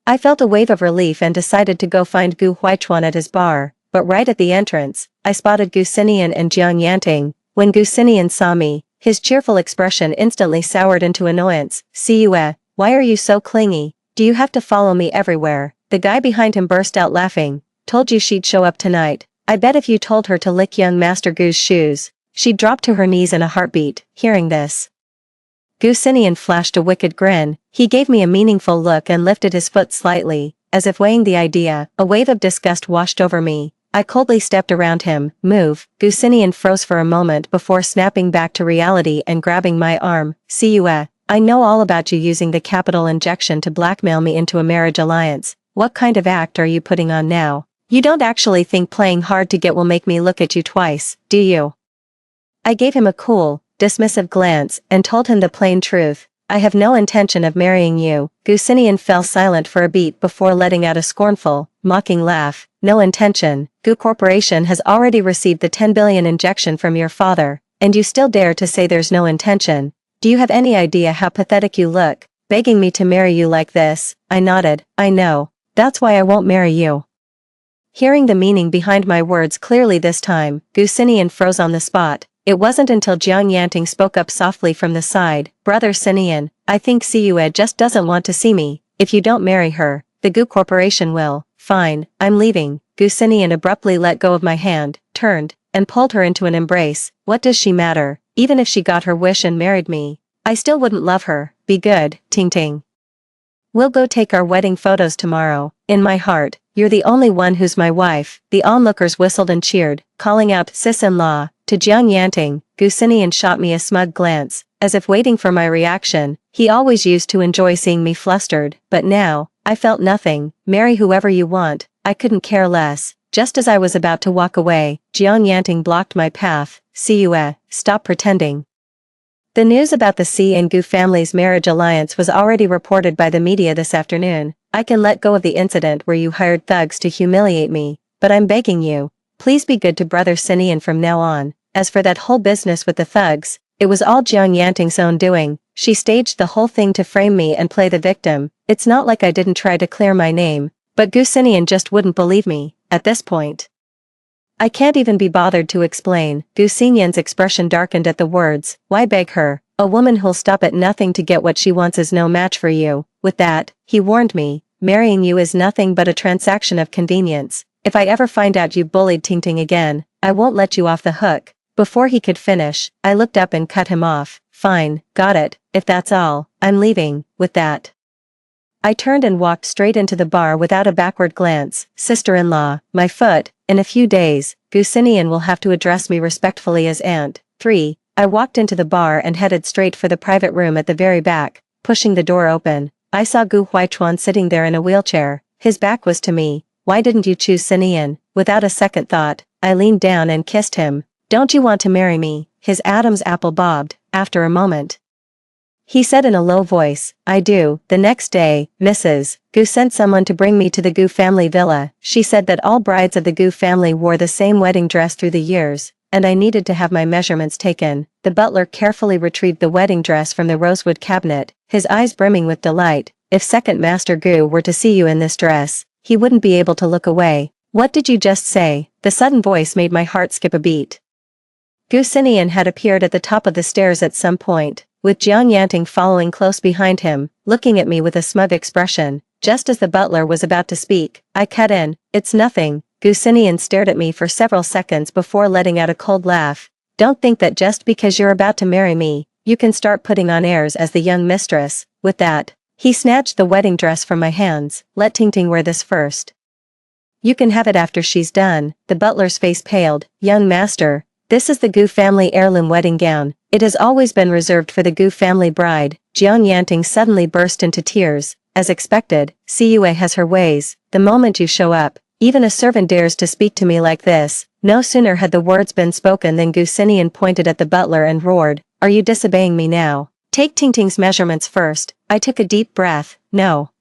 I felt a wave of relief and decided to go find Gu Huichuan at his bar, but right at the entrance, I spotted Gu Xinyan and Jiang Yanting. When Gu Xinyan saw me, his cheerful expression instantly soured into annoyance. "Siyue, why are you so clingy? Do you have to follow me everywhere?" The guy behind him burst out laughing. "Told you she'd show up tonight. I bet if you told her to lick young Master Gu's shoes, she'd drop to her knees in a heartbeat." Hearing this, Gu Xinyan flashed a wicked grin. He gave me a meaningful look and lifted his foot slightly, as if weighing the idea. A wave of disgust washed over me. I coldly stepped around him. "Move." Gu Xinyan froze for a moment before snapping back to reality and grabbing my arm. "Siyue, I know all about you using the capital injection to blackmail me into a marriage alliance. What kind of act are you putting on now? You don't actually think playing hard to get will make me look at you twice, do you?" I gave him a cool, dismissive glance and told him the plain truth. "I have no intention of marrying you." Gu Xinyan fell silent for a beat before letting out a scornful, mocking laugh. "No intention? Gu Corporation has already received the 10 billion injection from your father, and you still dare to say there's no intention? Do you have any idea how pathetic you look, begging me to marry you like this?" I nodded. "I know. That's why I won't marry you." Hearing the meaning behind my words clearly this time, Gu Xinyan froze on the spot. It wasn't until Jiang Yanting spoke up softly from the side. "Brother Xinyan, I think Siyue just doesn't want to see me. If you don't marry her, the Gu Corporation will." "Fine, I'm leaving." Gu Xinyan abruptly let go of my hand, turned, and pulled her into an embrace. "What does she matter? Even if she got her wish and married me, I still wouldn't love her." "Be good, Ting Ting. We'll go take our wedding photos tomorrow." In my heart, "You're the only one who's my wife." The onlookers whistled and cheered, calling out "sis-in-law." To Jiang Yanting, Gu Xinyan shot me a smug glance, as if waiting for my reaction. He always used to enjoy seeing me flustered, but now, I felt nothing. "Marry whoever you want, I couldn't care less." Just as I was about to walk away, Jiang Yanting blocked my path. "Siyue, stop pretending." The news about the Si and Gu family's marriage alliance was already reported by the media this afternoon. I can let go of the incident where you hired thugs to humiliate me, but I'm begging you, please be good to Brother Xinyan from now on. As for that whole business with the thugs, it was all Jiang Yanting's own doing. She staged the whole thing to frame me and play the victim. It's not like I didn't try to clear my name, but Gu Xinyan just wouldn't believe me. At this point, I can't even be bothered to explain. Gu Xinyan's expression darkened at the words. "Why beg her? A woman who'll stop at nothing to get what she wants is no match for you." With that, he warned me, "Marrying you is nothing but a transaction of convenience. If I ever find out you bullied Ting Ting again, I won't let you off the hook." Before he could finish, I looked up and cut him off. "Fine, got it. If that's all, I'm leaving." With that, I turned and walked straight into the bar without a backward glance. "Sister-in-law, my foot. In a few days, Gu Xinyan will have to address me respectfully as aunt." 3. I walked into the bar and headed straight for the private room at the very back. Pushing the door open, I saw Gu Huichuan sitting there in a wheelchair. His back was to me. "Why didn't you choose Xinyan?" Without a second thought, I leaned down and kissed him. "Don't you want to marry me?" His Adam's apple bobbed, after a moment. He said in a low voice, "I do." The next day, Mrs. Gu sent someone to bring me to the Gu family villa. She said that all brides of the Gu family wore the same wedding dress through the years, and I needed to have my measurements taken. The butler carefully retrieved the wedding dress from the rosewood cabinet, his eyes brimming with delight. "If second Master Gu were to see you in this dress, he wouldn't be able to look away." "What did you just say?" The sudden voice made my heart skip a beat. Gu Xinian had appeared at the top of the stairs at some point, with Jiang Yanting following close behind him, looking at me with a smug expression. Just as the butler was about to speak, I cut in. "It's nothing." Gu Xinian stared at me for several seconds before letting out a cold laugh. "Don't think that just because you're about to marry me, you can start putting on airs as the young mistress." With that, he snatched the wedding dress from my hands. "Let Tingting wear this first. You can have it after she's done." The butler's face paled. "Young master, this is the Gu family heirloom wedding gown. It has always been reserved for the Gu family bride." Jiang Yanting suddenly burst into tears. "As expected, Cua has her ways. The moment you show up, even a servant dares to speak to me like this." No sooner had the words been spoken than Gu Xinian pointed at the butler and roared, "Are you disobeying me now? Take Tingting's measurements first." I took a deep breath. No.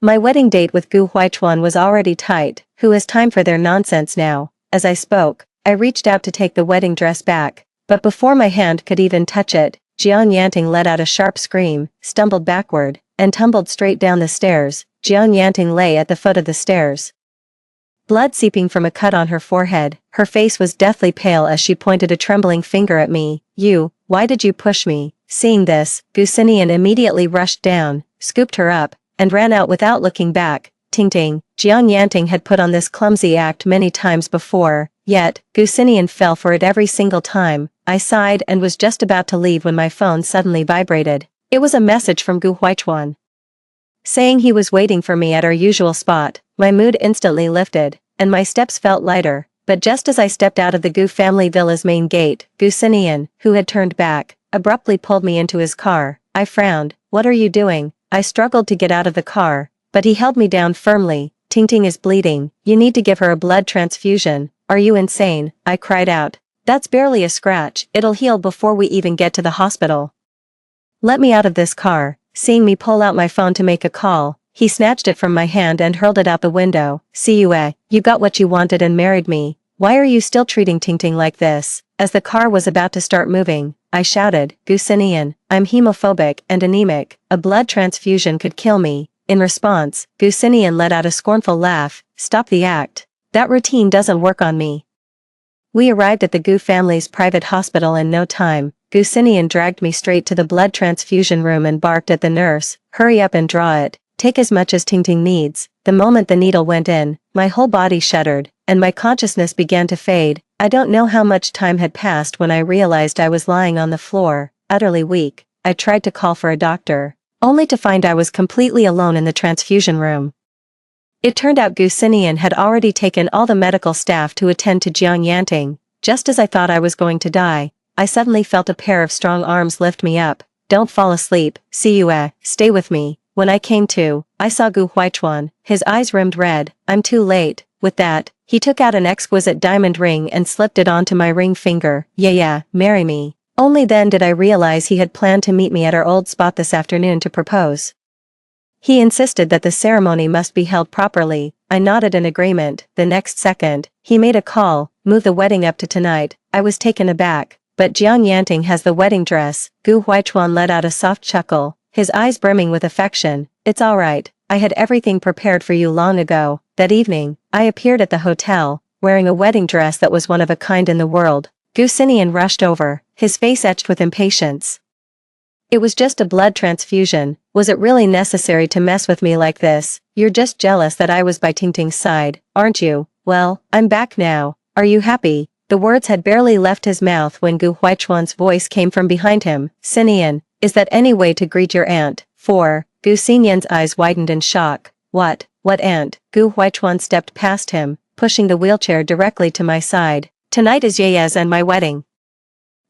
My wedding date with Gu Huichuan was already tight. Who has time for their nonsense now? As I spoke, I reached out to take the wedding dress back, but before my hand could even touch it, Jiang Yanting let out a sharp scream, stumbled backward, and tumbled straight down the stairs. Jiang Yanting lay at the foot of the stairs, blood seeping from a cut on her forehead. Her face was deathly pale as she pointed a trembling finger at me. Why did you push me?" Seeing this, Gu Xinian immediately rushed down, scooped her up, and ran out without looking back. Tingting. Jiang Yanting had put on this clumsy act many times before, yet, Gu Xinian fell for it every single time. I sighed and was just about to leave when my phone suddenly vibrated. It was a message from Gu Huichuan, saying he was waiting for me at our usual spot. My mood instantly lifted, and my steps felt lighter. But just as I stepped out of the Gu family villa's main gate, Gu Xinian, who had turned back, abruptly pulled me into his car. I frowned. "What are you doing?" I struggled to get out of the car, but he held me down firmly. "Tingting is bleeding. You need to give her a blood transfusion." "Are you insane?" I cried out. "That's barely a scratch. It'll heal before we even get to the hospital. Let me out of this car." Seeing me pull out my phone to make a call, he snatched it from my hand and hurled it out the window. "Cua, you got what you wanted and married me. Why are you still treating Tingting like this?" As the car was about to start moving, I shouted, "Gu Xinian, I'm hemophobic and anemic. A blood transfusion could kill me." In response, Gu Xinian let out a scornful laugh. "Stop the act. That routine doesn't work on me." We arrived at the Gu family's private hospital in no time. Gu Xinian dragged me straight to the blood transfusion room and barked at the nurse, "Hurry up and draw it. Take as much as Tingting needs." The moment the needle went in, my whole body shuddered, and my consciousness began to fade. I don't know how much time had passed when I realized I was lying on the floor, utterly weak. I tried to call for a doctor, only to find I was completely alone in the transfusion room. It turned out Gu Xinian had already taken all the medical staff to attend to Jiang Yanting. Just as I thought I was going to die, I suddenly felt a pair of strong arms lift me up. "Don't fall asleep, Cua, stay with me." When I came to, I saw Gu Huichuan, his eyes rimmed red. "I'm too late." With that, he took out an exquisite diamond ring and slipped it onto my ring finger. Yeah, marry me." Only then did I realize he had planned to meet me at our old spot this afternoon to propose. He insisted that the ceremony must be held properly. I nodded in agreement. The next second, he made a call, "Move the wedding up to tonight." I was taken aback. "But Jiang Yanting has the wedding dress." Gu Huichuan let out a soft chuckle, his eyes brimming with affection. "It's alright. I had everything prepared for you long ago." That evening, I appeared at the hotel, wearing a wedding dress that was one of a kind in the world. Gu Xinian rushed over, his face etched with impatience. "It was just a blood transfusion. Was it really necessary to mess with me like this? You're just jealous that I was by Tingting's side, aren't you? Well, I'm back now. Are you happy?" The words had barely left his mouth when Gu Huichuan's voice came from behind him. "Xinian, is that any way to greet your aunt?" Gu Xinian's eyes widened in shock. What aunt?" Gu Huichuan stepped past him, pushing the wheelchair directly to my side. "Tonight is Yaya's and my wedding.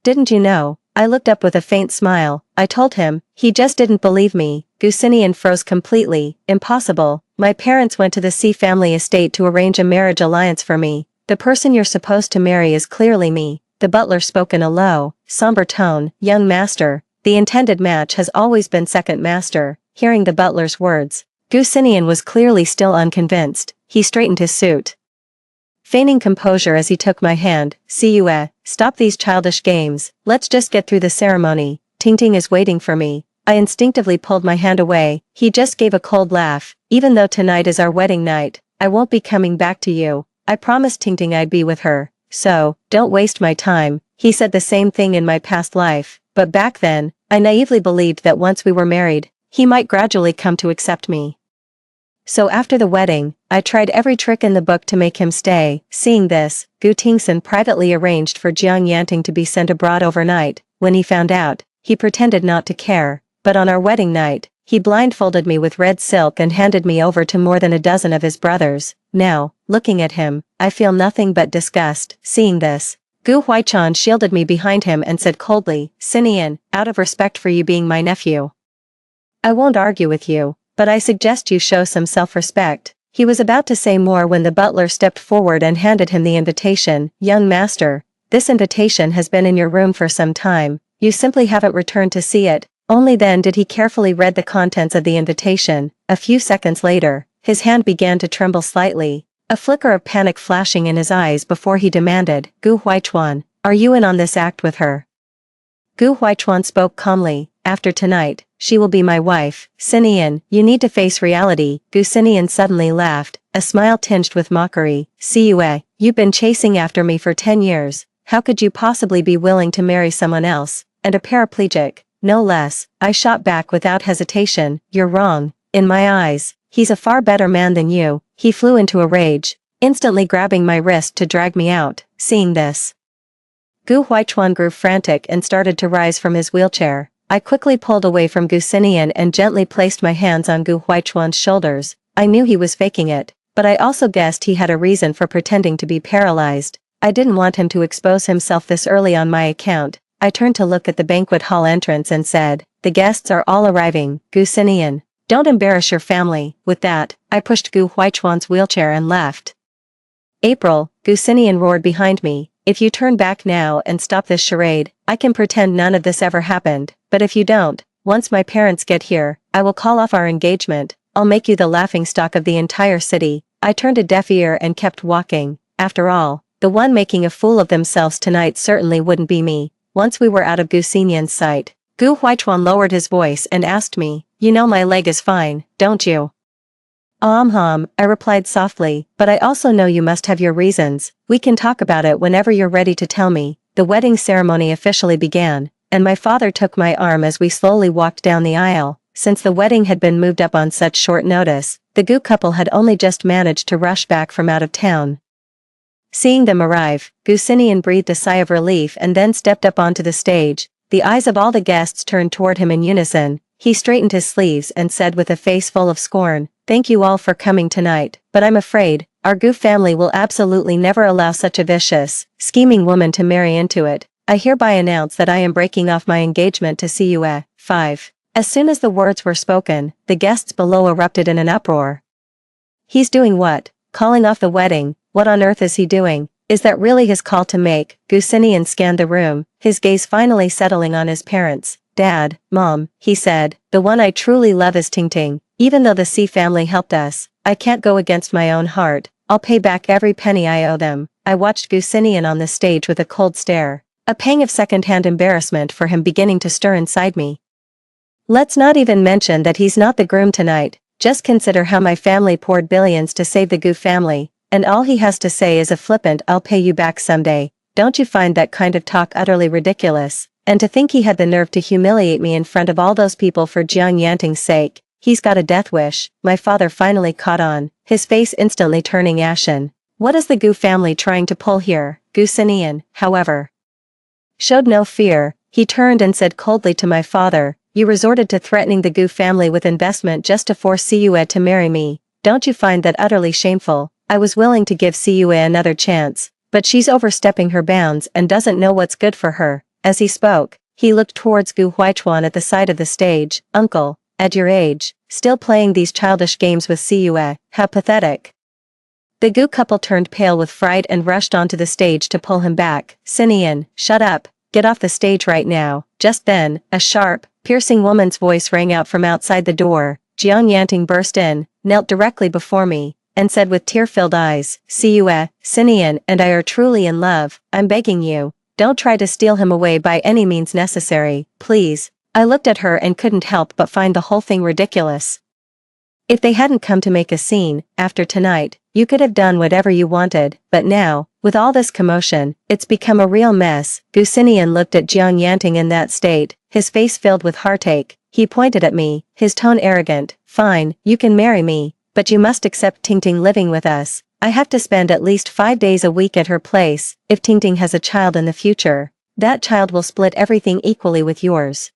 Didn't you know?" I looked up with a faint smile. I told him. He just didn't believe me. Gusinian froze completely. Impossible. My parents went to the C family estate to arrange a marriage alliance for me. The person you're supposed to marry is clearly me. The butler spoke in a low, somber tone. Young master, the intended match has always been second master. Hearing the butler's words, Gusinian was clearly still unconvinced. He straightened his suit, feigning composure as he took my hand. "Siue, stop these childish games, let's just get through the ceremony. Tingting is waiting for me." I instinctively pulled my hand away. He just gave a cold laugh. "Even though tonight is our wedding night, I won't be coming back to you. I promised Tingting I'd be with her. So, don't waste my time." He said the same thing in my past life, but back then, I naively believed that once we were married, he might gradually come to accept me. So after the wedding, I tried every trick in the book to make him stay. Seeing this, Gu Tingson privately arranged for Jiang Yanting to be sent abroad overnight. When he found out, he pretended not to care, but on our wedding night, he blindfolded me with red silk and handed me over to more than a dozen of his brothers. Now, looking at him, I feel nothing but disgust. Seeing this, Gu Huaichan shielded me behind him and said coldly, "Sinian, out of respect for you being my nephew, I won't argue with you, but I suggest you show some self-respect." He was about to say more when the butler stepped forward and handed him the invitation. "Young master, this invitation has been in your room for some time, you simply haven't returned to see it." Only then did he carefully read the contents of the invitation. A few seconds later, his hand began to tremble slightly, a flicker of panic flashing in his eyes before he demanded, "Gu Huaichuan, are you in on this act with her?" Gu Huaichuan spoke calmly, "After tonight, she will be my wife." "Sinian, you need to face reality." Gu Sinian suddenly laughed, a smile tinged with mockery. "Siue, you've been chasing after me for 10 years, how could you possibly be willing to marry someone else, and a paraplegic, no less?" I shot back without hesitation, "You're wrong. In my eyes, he's a far better man than you." He flew into a rage, instantly grabbing my wrist to drag me out. Seeing this, Gu Huaichuan grew frantic and started to rise from his wheelchair. I quickly pulled away from Gu Sinian and gently placed my hands on Gu Huaichuan's shoulders. I knew he was faking it, but I also guessed he had a reason for pretending to be paralyzed. I didn't want him to expose himself this early on my account. I turned to look at the banquet hall entrance and said, "The guests are all arriving. Gu Sinian, don't embarrass your family." With that, I pushed Gu Huaichuan's wheelchair and left. "April," Gu Sinian roared behind me, "if you turn back now and stop this charade, I can pretend none of this ever happened, but if you don't, once my parents get here, I will call off our engagement. I'll make you the laughingstock of the entire city." I turned a deaf ear and kept walking. After all, the one making a fool of themselves tonight certainly wouldn't be me. Once we were out of Gu Sinian's sight, Gu Huaichuan lowered his voice and asked me, "You know my leg is fine, don't you?" I replied softly, "but I also know you must have your reasons. We can talk about it whenever you're ready to tell me." The wedding ceremony officially began, and my father took my arm as we slowly walked down the aisle. Since the wedding had been moved up on such short notice, the Gu couple had only just managed to rush back from out of town. Seeing them arrive, Gu Sinian breathed a sigh of relief and then stepped up onto the stage. The eyes of all the guests turned toward him in unison. He straightened his sleeves and said with a face full of scorn, "Thank you all for coming tonight, but I'm afraid, our Gu family will absolutely never allow such a vicious, scheming woman to marry into it. I hereby announce that I am breaking off my engagement to Siue." 5. As soon as the words were spoken, the guests below erupted in an uproar. "He's doing what? Calling off the wedding? What on earth is he doing? Is that really his call to make?" Gu Sinian scanned the room, his gaze finally settling on his parents. "Dad, Mom," he said, "the one I truly love is Tingting. Even though the C family helped us, I can't go against my own heart. I'll pay back every penny I owe them." I watched Gu Sinian on the stage with a cold stare, a pang of second-hand embarrassment for him beginning to stir inside me. Let's not even mention that he's not the groom tonight. Just consider how my family poured billions to save the Gu family, and all he has to say is a flippant "I'll pay you back someday." Don't you find that kind of talk utterly ridiculous? And to think he had the nerve to humiliate me in front of all those people for Jiang Yanting's sake. He's got a death wish. My father finally caught on, his face instantly turning ashen. What is the Gu family trying to pull here? Gu Sinian, however, showed no fear. He turned and said coldly to my father, "You resorted to threatening the Gu family with investment just to force Siue to marry me. Don't you find that utterly shameful? I was willing to give Siue another chance, but she's overstepping her bounds and doesn't know what's good for her." As he spoke, he looked towards Gu Huaichuan at the side of the stage. "Uncle, at your age, still playing these childish games with Siue, how pathetic. The Gu couple turned pale with fright and rushed onto the stage to pull him back. Sinian, shut up, get off the stage right now. Just then, a sharp, piercing woman's voice rang out from outside the door. Jiang Yanting burst in, knelt directly before me, and said with tear-filled eyes, Siue, Sinian and I are truly in love. I'm begging you, don't try to steal him away by any means necessary, please. I looked at her and couldn't help but find the whole thing ridiculous. If they hadn't come to make a scene, after tonight, you could have done whatever you wanted, but now, with all this commotion, it's become a real mess. Gu Sinian looked at Jiang Yanting in that state, his face filled with heartache. He pointed at me, his tone arrogant. Fine, you can marry me, but you must accept Tingting living with us. I have to spend at least 5 days a week at her place. If Tingting has a child in the future, that child will split everything equally with yours.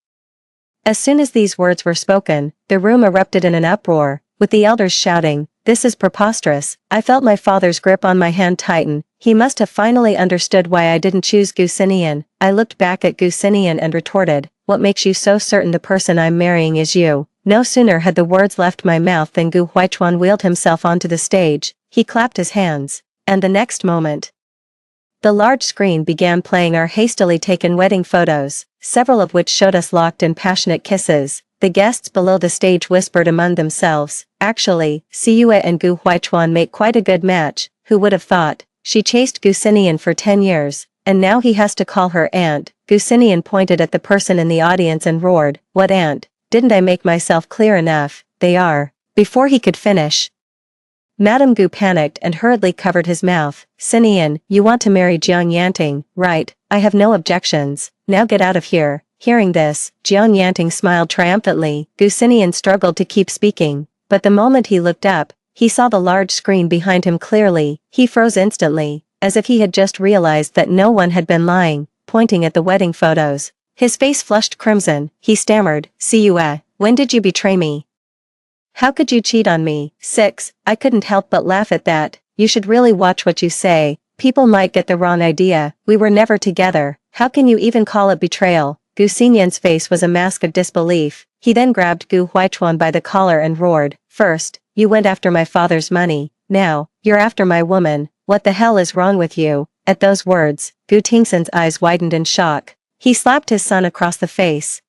As soon as these words were spoken, the room erupted in an uproar, with the elders shouting, "This is preposterous." I felt my father's grip on my hand tighten. He must have finally understood why I didn't choose Gu Sinian. I looked back at Gu Sinian and retorted, "What makes you so certain the person I'm marrying is you?" No sooner had the words left my mouth than Gu Huichuan wheeled himself onto the stage. He clapped his hands. And the next moment, the large screen began playing our hastily taken wedding photos, several of which showed us locked in passionate kisses. The guests below the stage whispered among themselves, "Actually, Siue and Gu Huichuan make quite a good match. Who would have thought? She chased Gu Sinian for 10 years, and now he has to call her aunt." Gu Sinian pointed at the person in the audience and roared, "What aunt? Didn't I make myself clear enough? They are." Before he could finish, Madame Gu panicked and hurriedly covered his mouth. "Sinian, you want to marry Jiang Yanting, right? I have no objections. Now get out of here." Hearing this, Jiang Yanting smiled triumphantly. Gu Sinian struggled to keep speaking, but the moment he looked up, he saw the large screen behind him clearly. He froze instantly, as if he had just realized that no one had been lying, pointing at the wedding photos. His face flushed crimson. He stammered, "Siue, when did you betray me? How could you cheat on me?" 6. I couldn't help but laugh at that. "You should really watch what you say. People might get the wrong idea. We were never together. How can you even call it betrayal?" Gu Xinyan's face was a mask of disbelief. He then grabbed Gu Huichuan by the collar and roared, "First, you went after my father's money. Now, you're after my woman. What the hell is wrong with you?" At those words, Gu Tingsan's eyes widened in shock. He slapped his son across the face.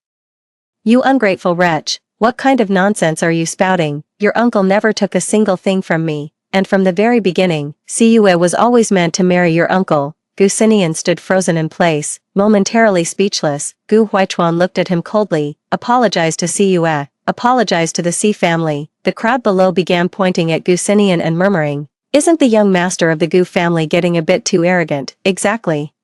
"You ungrateful wretch, what kind of nonsense are you spouting? Your uncle never took a single thing from me, and from the very beginning, Siue was always meant to marry your uncle." Gu Sinian stood frozen in place, momentarily speechless. Gu Huichuan looked at him coldly, apologized to Siue, apologized to the Si family. The crowd below began pointing at Gu Sinian and murmuring, "Isn't the young master of the Gu family getting a bit too arrogant?" Exactly.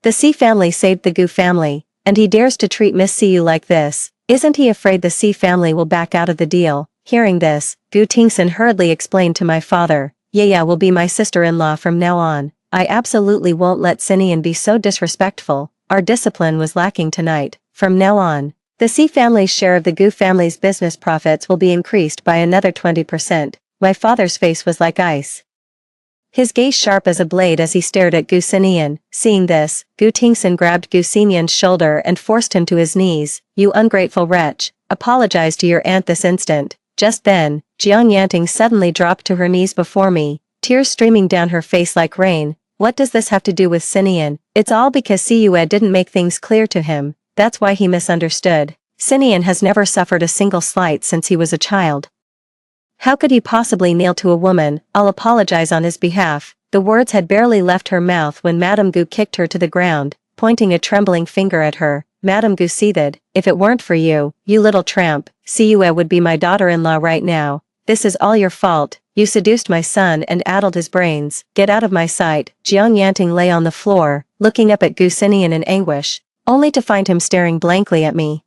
The Si family saved the Gu family, and he dares to treat Miss Siu like this. Isn't he afraid the Si family will back out of the deal? Hearing this, Gu Tingsan hurriedly explained to my father, "Yaya will be my sister-in-law from now on. I absolutely won't let Sinian be so disrespectful. Our discipline was lacking tonight. From now on, the Si family's share of the Gu family's business profits will be increased by another 20%. My father's face was like ice, his gaze sharp as a blade as he stared at Gu Sinian. Seeing this, Gu Tingsan grabbed Gu Xinyan's shoulder and forced him to his knees. "You ungrateful wretch, apologize to your aunt this instant." Just then, Jiang Yanting suddenly dropped to her knees before me, tears streaming down her face like rain. "What does this have to do with Sinian? It's all because Siue didn't make things clear to him. That's why he misunderstood. Sinian has never suffered a single slight since he was a child. How could he possibly kneel to a woman? I'll apologize on his behalf." The words had barely left her mouth when Madame Gu kicked her to the ground, pointing a trembling finger at her. Madame Gu seethed, "If it weren't for you, you little tramp, Siue would be my daughter-in-law right now. This is all your fault. You seduced my son and addled his brains. Get out of my sight." Jiang Yanting lay on the floor, looking up at Gu Sinian in anguish, only to find him staring blankly at me,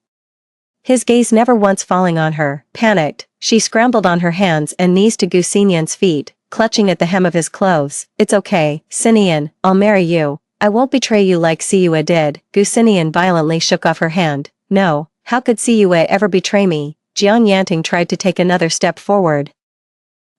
his gaze never once falling on her. Panicked, she scrambled on her hands and knees to Gu Xinyan's feet, clutching at the hem of his clothes. "It's okay, Sinian, I'll marry you. I won't betray you like Siue did." Gu Sinian violently shook off her hand. "No, how could Siue ever betray me?" Jiang Yanting tried to take another step forward,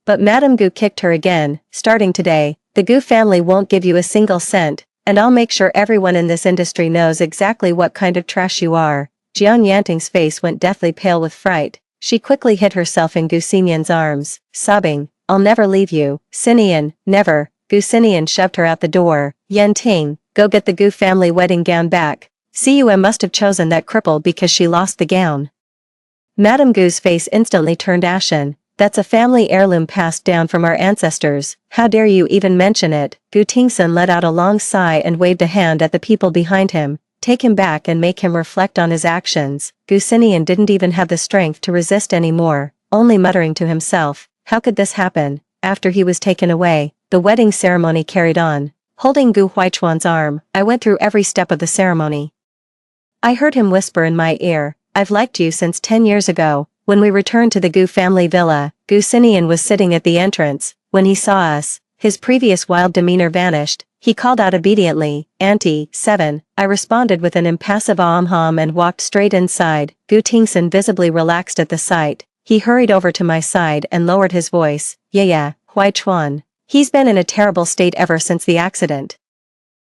but Madame Gu kicked her again. "Starting today, the Gu family won't give you a single cent, and I'll make sure everyone in this industry knows exactly what kind of trash you are." Jiang Yanting's face went deathly pale with fright. She quickly hid herself in Gu Xinyan's arms, sobbing, "I'll never leave you, Xinian, never." Gu Xinian shoved her out the door. "Yan Ting, go get the Gu family wedding gown back. Cua must have chosen that cripple because she lost the gown." Madame Gu's face instantly turned ashen. "That's a family heirloom passed down from our ancestors. How dare you even mention it?" Gu Tingsun let out a long sigh and waved a hand at the people behind him. "Take him back and make him reflect on his actions." Gu Xinian didn't even have the strength to resist anymore, only muttering to himself, "How could this happen?" After he was taken away, the wedding ceremony carried on. Holding Gu Huaichuan's arm, I went through every step of the ceremony. I heard him whisper in my ear, "I've liked you since 10 years ago." When we returned to the Gu family villa, Gu Xinian was sitting at the entrance. When he saw us, his previous wild demeanor vanished. He called out obediently, "Auntie, 7. I responded with an impassive ahm and walked straight inside. Gu Tingsun visibly relaxed at the sight. He hurried over to my side and lowered his voice, "Yeah, Huaichuan. He's been in a terrible state ever since the accident.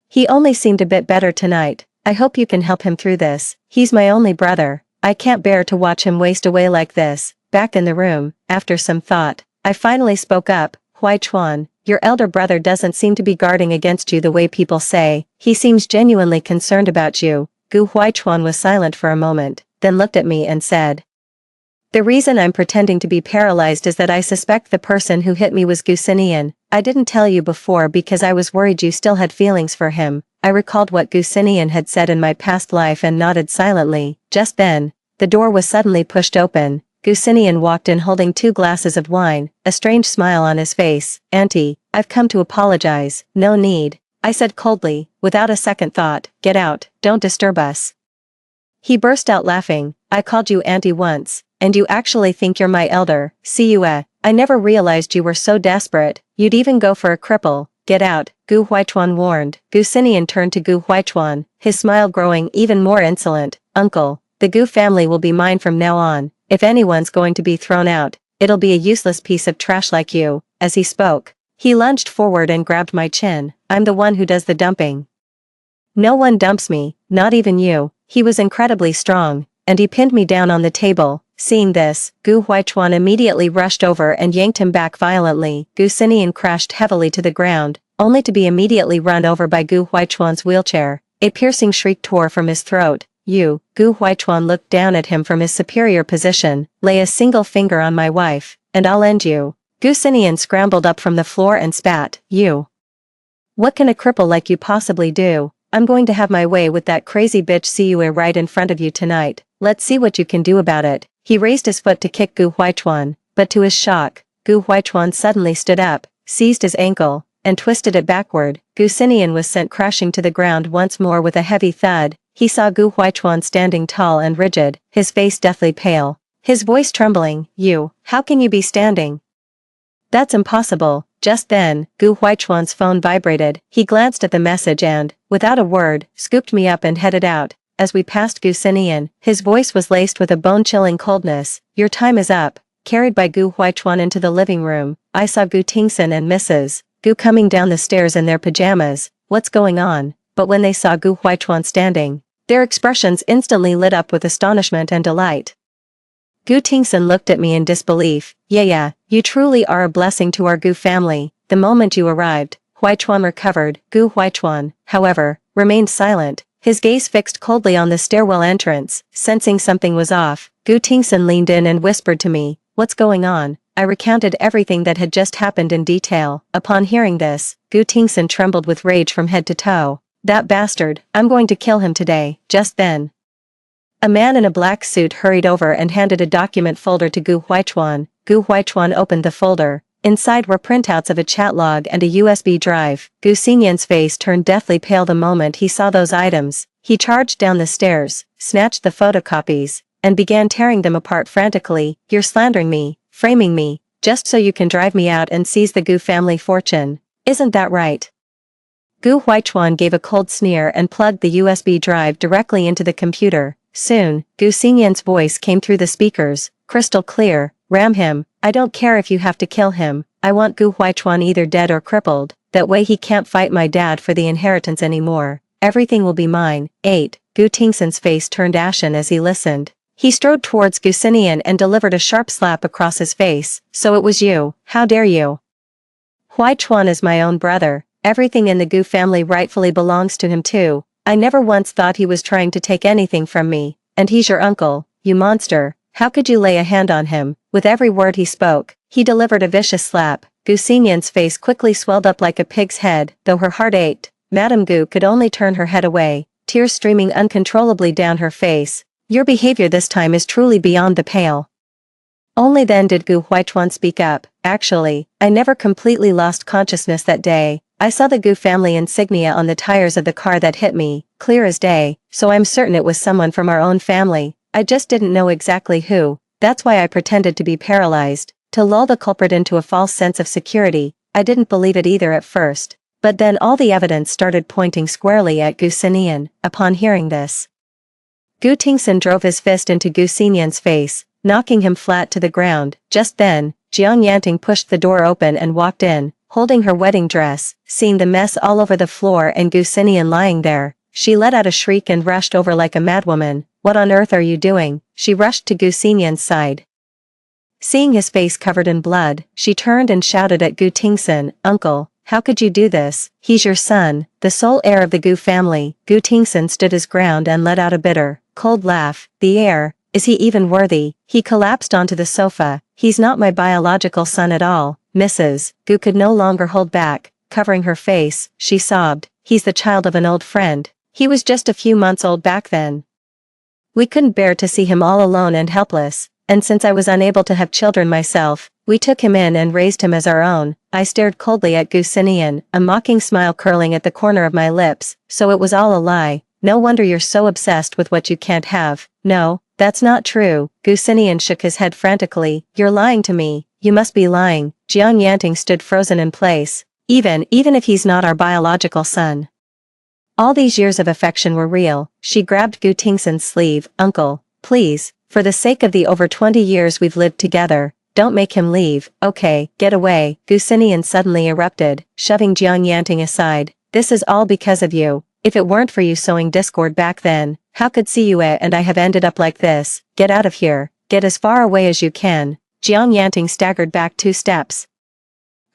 He only seemed a bit better tonight. I hope you can help him through this. He's my only brother. I can't bear to watch him waste away like this." Back in the room, after some thought, I finally spoke up, "Huaichuan, your elder brother doesn't seem to be guarding against you the way people say. He seems genuinely concerned about you." Gu Huaichuan was silent for a moment, then looked at me and said, "The reason I'm pretending to be paralyzed is that I suspect the person who hit me was Gu Xinian. I didn't tell you before because I was worried you still had feelings for him." I recalled what Gu Xinian had said in my past life and nodded silently. Just then, the door was suddenly pushed open. Gu Xinian walked in holding 2 glasses of wine, a strange smile on his face. "Auntie, I've come to apologize." "No need," I said coldly, without a second thought. "Get out, don't disturb us." He burst out laughing. "I called you auntie once, and you actually think you're my elder. Cua, I never realized you were so desperate, you'd even go for a cripple. Get out," Gu Huaichuan warned. Gu Xinian turned to Gu Huaichuan, his smile growing even more insolent. "Uncle, the Gu family will be mine from now on. If anyone's going to be thrown out, it'll be a useless piece of trash like you." As he spoke, he lunged forward and grabbed my chin. "I'm the one who does the dumping. No one dumps me, not even you." He was incredibly strong, and he pinned me down on the table. Seeing this, Gu Huaichuan immediately rushed over and yanked him back violently. Gu Xinian crashed heavily to the ground, only to be immediately run over by Gu Huaichuan's wheelchair. A piercing shriek tore from his throat. "You," Gu Huaichuan looked down at him from his superior position, "lay a single finger on my wife, and I'll end you." Gu Xinian scrambled up from the floor and spat, "You. What can a cripple like you possibly do? I'm going to have my way with that crazy bitch Cua right in front of you tonight. Let's see what you can do about it." He raised his foot to kick Gu Huaichuan, but to his shock, Gu Huaichuan suddenly stood up, seized his ankle, and twisted it backward. Gu Xinian was sent crashing to the ground once more with a heavy thud. He saw Gu Huaichuan standing tall and rigid, his face deathly pale, his voice trembling. "You, how can you be standing? That's impossible." Just then, Gu Huaichuan's phone vibrated. He glanced at the message and, without a word, scooped me up and headed out. As we passed Gu Xinian, his voice was laced with a bone-chilling coldness. "Your time is up." Carried by Gu Huaichuan into the living room, I saw Gu Tingsun and Mrs. Gu coming down the stairs in their pajamas. "What's going on?" But when they saw Gu Huaichuan standing, their expressions instantly lit up with astonishment and delight. Gu Tingsun looked at me in disbelief. Yeah, you truly are a blessing to our Gu family." The moment you arrived, Huaichuan recovered. Gu Huaichuan, however, remained silent, his gaze fixed coldly on the stairwell entrance. Sensing something was off, Gu Tingsun leaned in and whispered to me, "What's going on?" I recounted everything that had just happened in detail. Upon hearing this, Gu Tingsun trembled with rage from head to toe. "That bastard, I'm going to kill him today." Just then, a man in a black suit hurried over and handed a document folder to Gu Huaichuan. Gu Huaichuan opened the folder. Inside were printouts of a chat log and a USB drive. Gu Xinian's face turned deathly pale the moment he saw those items. He charged down the stairs, snatched the photocopies, and began tearing them apart frantically. "You're slandering me, framing me, just so you can drive me out and seize the Gu family fortune. Isn't that right?" Gu Huaichuan gave a cold sneer and plugged the USB drive directly into the computer. Soon, Gu Xinian's voice came through the speakers, crystal clear. "Ram him. I don't care if you have to kill him. I want Gu Huaichuan either dead or crippled. That way he can't fight my dad for the inheritance anymore. Everything will be mine." 8. Gu Tingsun's face turned ashen as he listened. He strode towards Gu Xinian and delivered a sharp slap across his face. So it was you, how dare you? Hui Chuan is my own brother, everything in the Gu family rightfully belongs to him too. I never once thought he was trying to take anything from me, and he's your uncle, you monster, how could you lay a hand on him? With every word he spoke, he delivered a vicious slap. Gu Xinian's face quickly swelled up like a pig's head, though her heart ached. Madame Gu could only turn her head away, tears streaming uncontrollably down her face. Your behavior this time is truly beyond the pale. Only then did Gu Huichuan speak up. Actually, I never completely lost consciousness that day. I saw the Gu family insignia on the tires of the car that hit me, clear as day, so I'm certain it was someone from our own family. I just didn't know exactly who. That's why I pretended to be paralyzed, to lull the culprit into a false sense of security. I didn't believe it either at first. But then all the evidence started pointing squarely at Gu Xinian. Upon hearing this, Gu Tingsun drove his fist into Gu Xinian's face, knocking him flat to the ground. Just then, Jiang Yanting pushed the door open and walked in, holding her wedding dress. Seeing the mess all over the floor and Gu Xinian lying there, she let out a shriek and rushed over like a madwoman. What on earth are you doing? She rushed to Gu Xinian's side. Seeing his face covered in blood, she turned and shouted at Gu Tingsun, Uncle, how could you do this? He's your son, the sole heir of the Gu family. Gu Tingsun stood his ground and let out a bitter, cold laugh. The heir? Is he even worthy? He collapsed onto the sofa. He's not my biological son at all, Mrs. Gu could no longer hold back. Covering her face, she sobbed. He's the child of an old friend. He was just a few months old back then. We couldn't bear to see him all alone and helpless, and since I was unable to have children myself, we took him in and raised him as our own. I stared coldly at Gu Xinian, a mocking smile curling at the corner of my lips. So it was all a lie. No wonder you're so obsessed with what you can't have. No, that's not true. Gu Xinian shook his head frantically. You're lying to me. You must be lying. Jiang Yanting stood frozen in place. Even if he's not our biological son. All these years of affection were real. She grabbed Gu Tingsun's sleeve. Uncle, please, for the sake of the over 20 years we've lived together, don't make him leave. Okay, get away. Gu Xinian suddenly erupted, shoving Jiang Yanting aside. This is all because of you. If it weren't for you sowing discord back then, how could Siue and I have ended up like this? Get out of here. Get as far away as you can. Jiang Yanting staggered back 2 steps.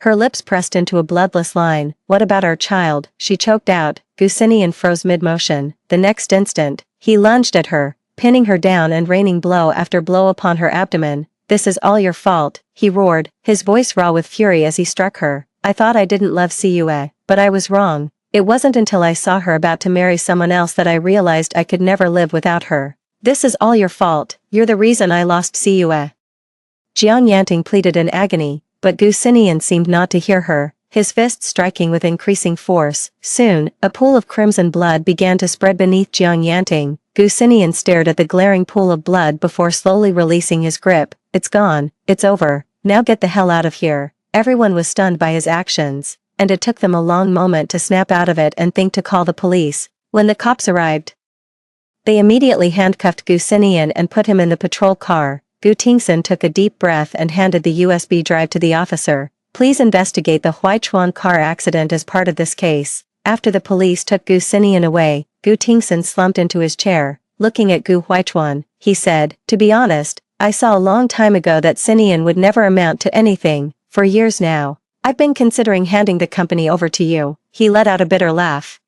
Her lips pressed into a bloodless line. What about our child? She choked out. Gu Xinian froze mid-motion. The next instant, he lunged at her, pinning her down and raining blow after blow upon her abdomen. This is all your fault, he roared, his voice raw with fury as he struck her. I thought I didn't love Siue, but I was wrong. It wasn't until I saw her about to marry someone else that I realized I could never live without her. This is all your fault. You're the reason I lost Siue. Jiang Yanting pleaded in agony, but Gu Xinian seemed not to hear her, his fists striking with increasing force. Soon, a pool of crimson blood began to spread beneath Jiang Yanting. Gu Xinian stared at the glaring pool of blood before slowly releasing his grip. It's gone. It's over. Now get the hell out of here. Everyone was stunned by his actions, and it took them a long moment to snap out of it and think to call the police. When the cops arrived, they immediately handcuffed Gu Xinian and put him in the patrol car. Gu Tingsun took a deep breath and handed the USB drive to the officer. Please investigate the Huichuan car accident as part of this case. After the police took Gu Xinian away, Gu Tingsun slumped into his chair. Looking at Gu Huichuan, he said, to be honest, I saw a long time ago that Xinian would never amount to anything. For years now, I've been considering handing the company over to you. He let out a bitter laugh.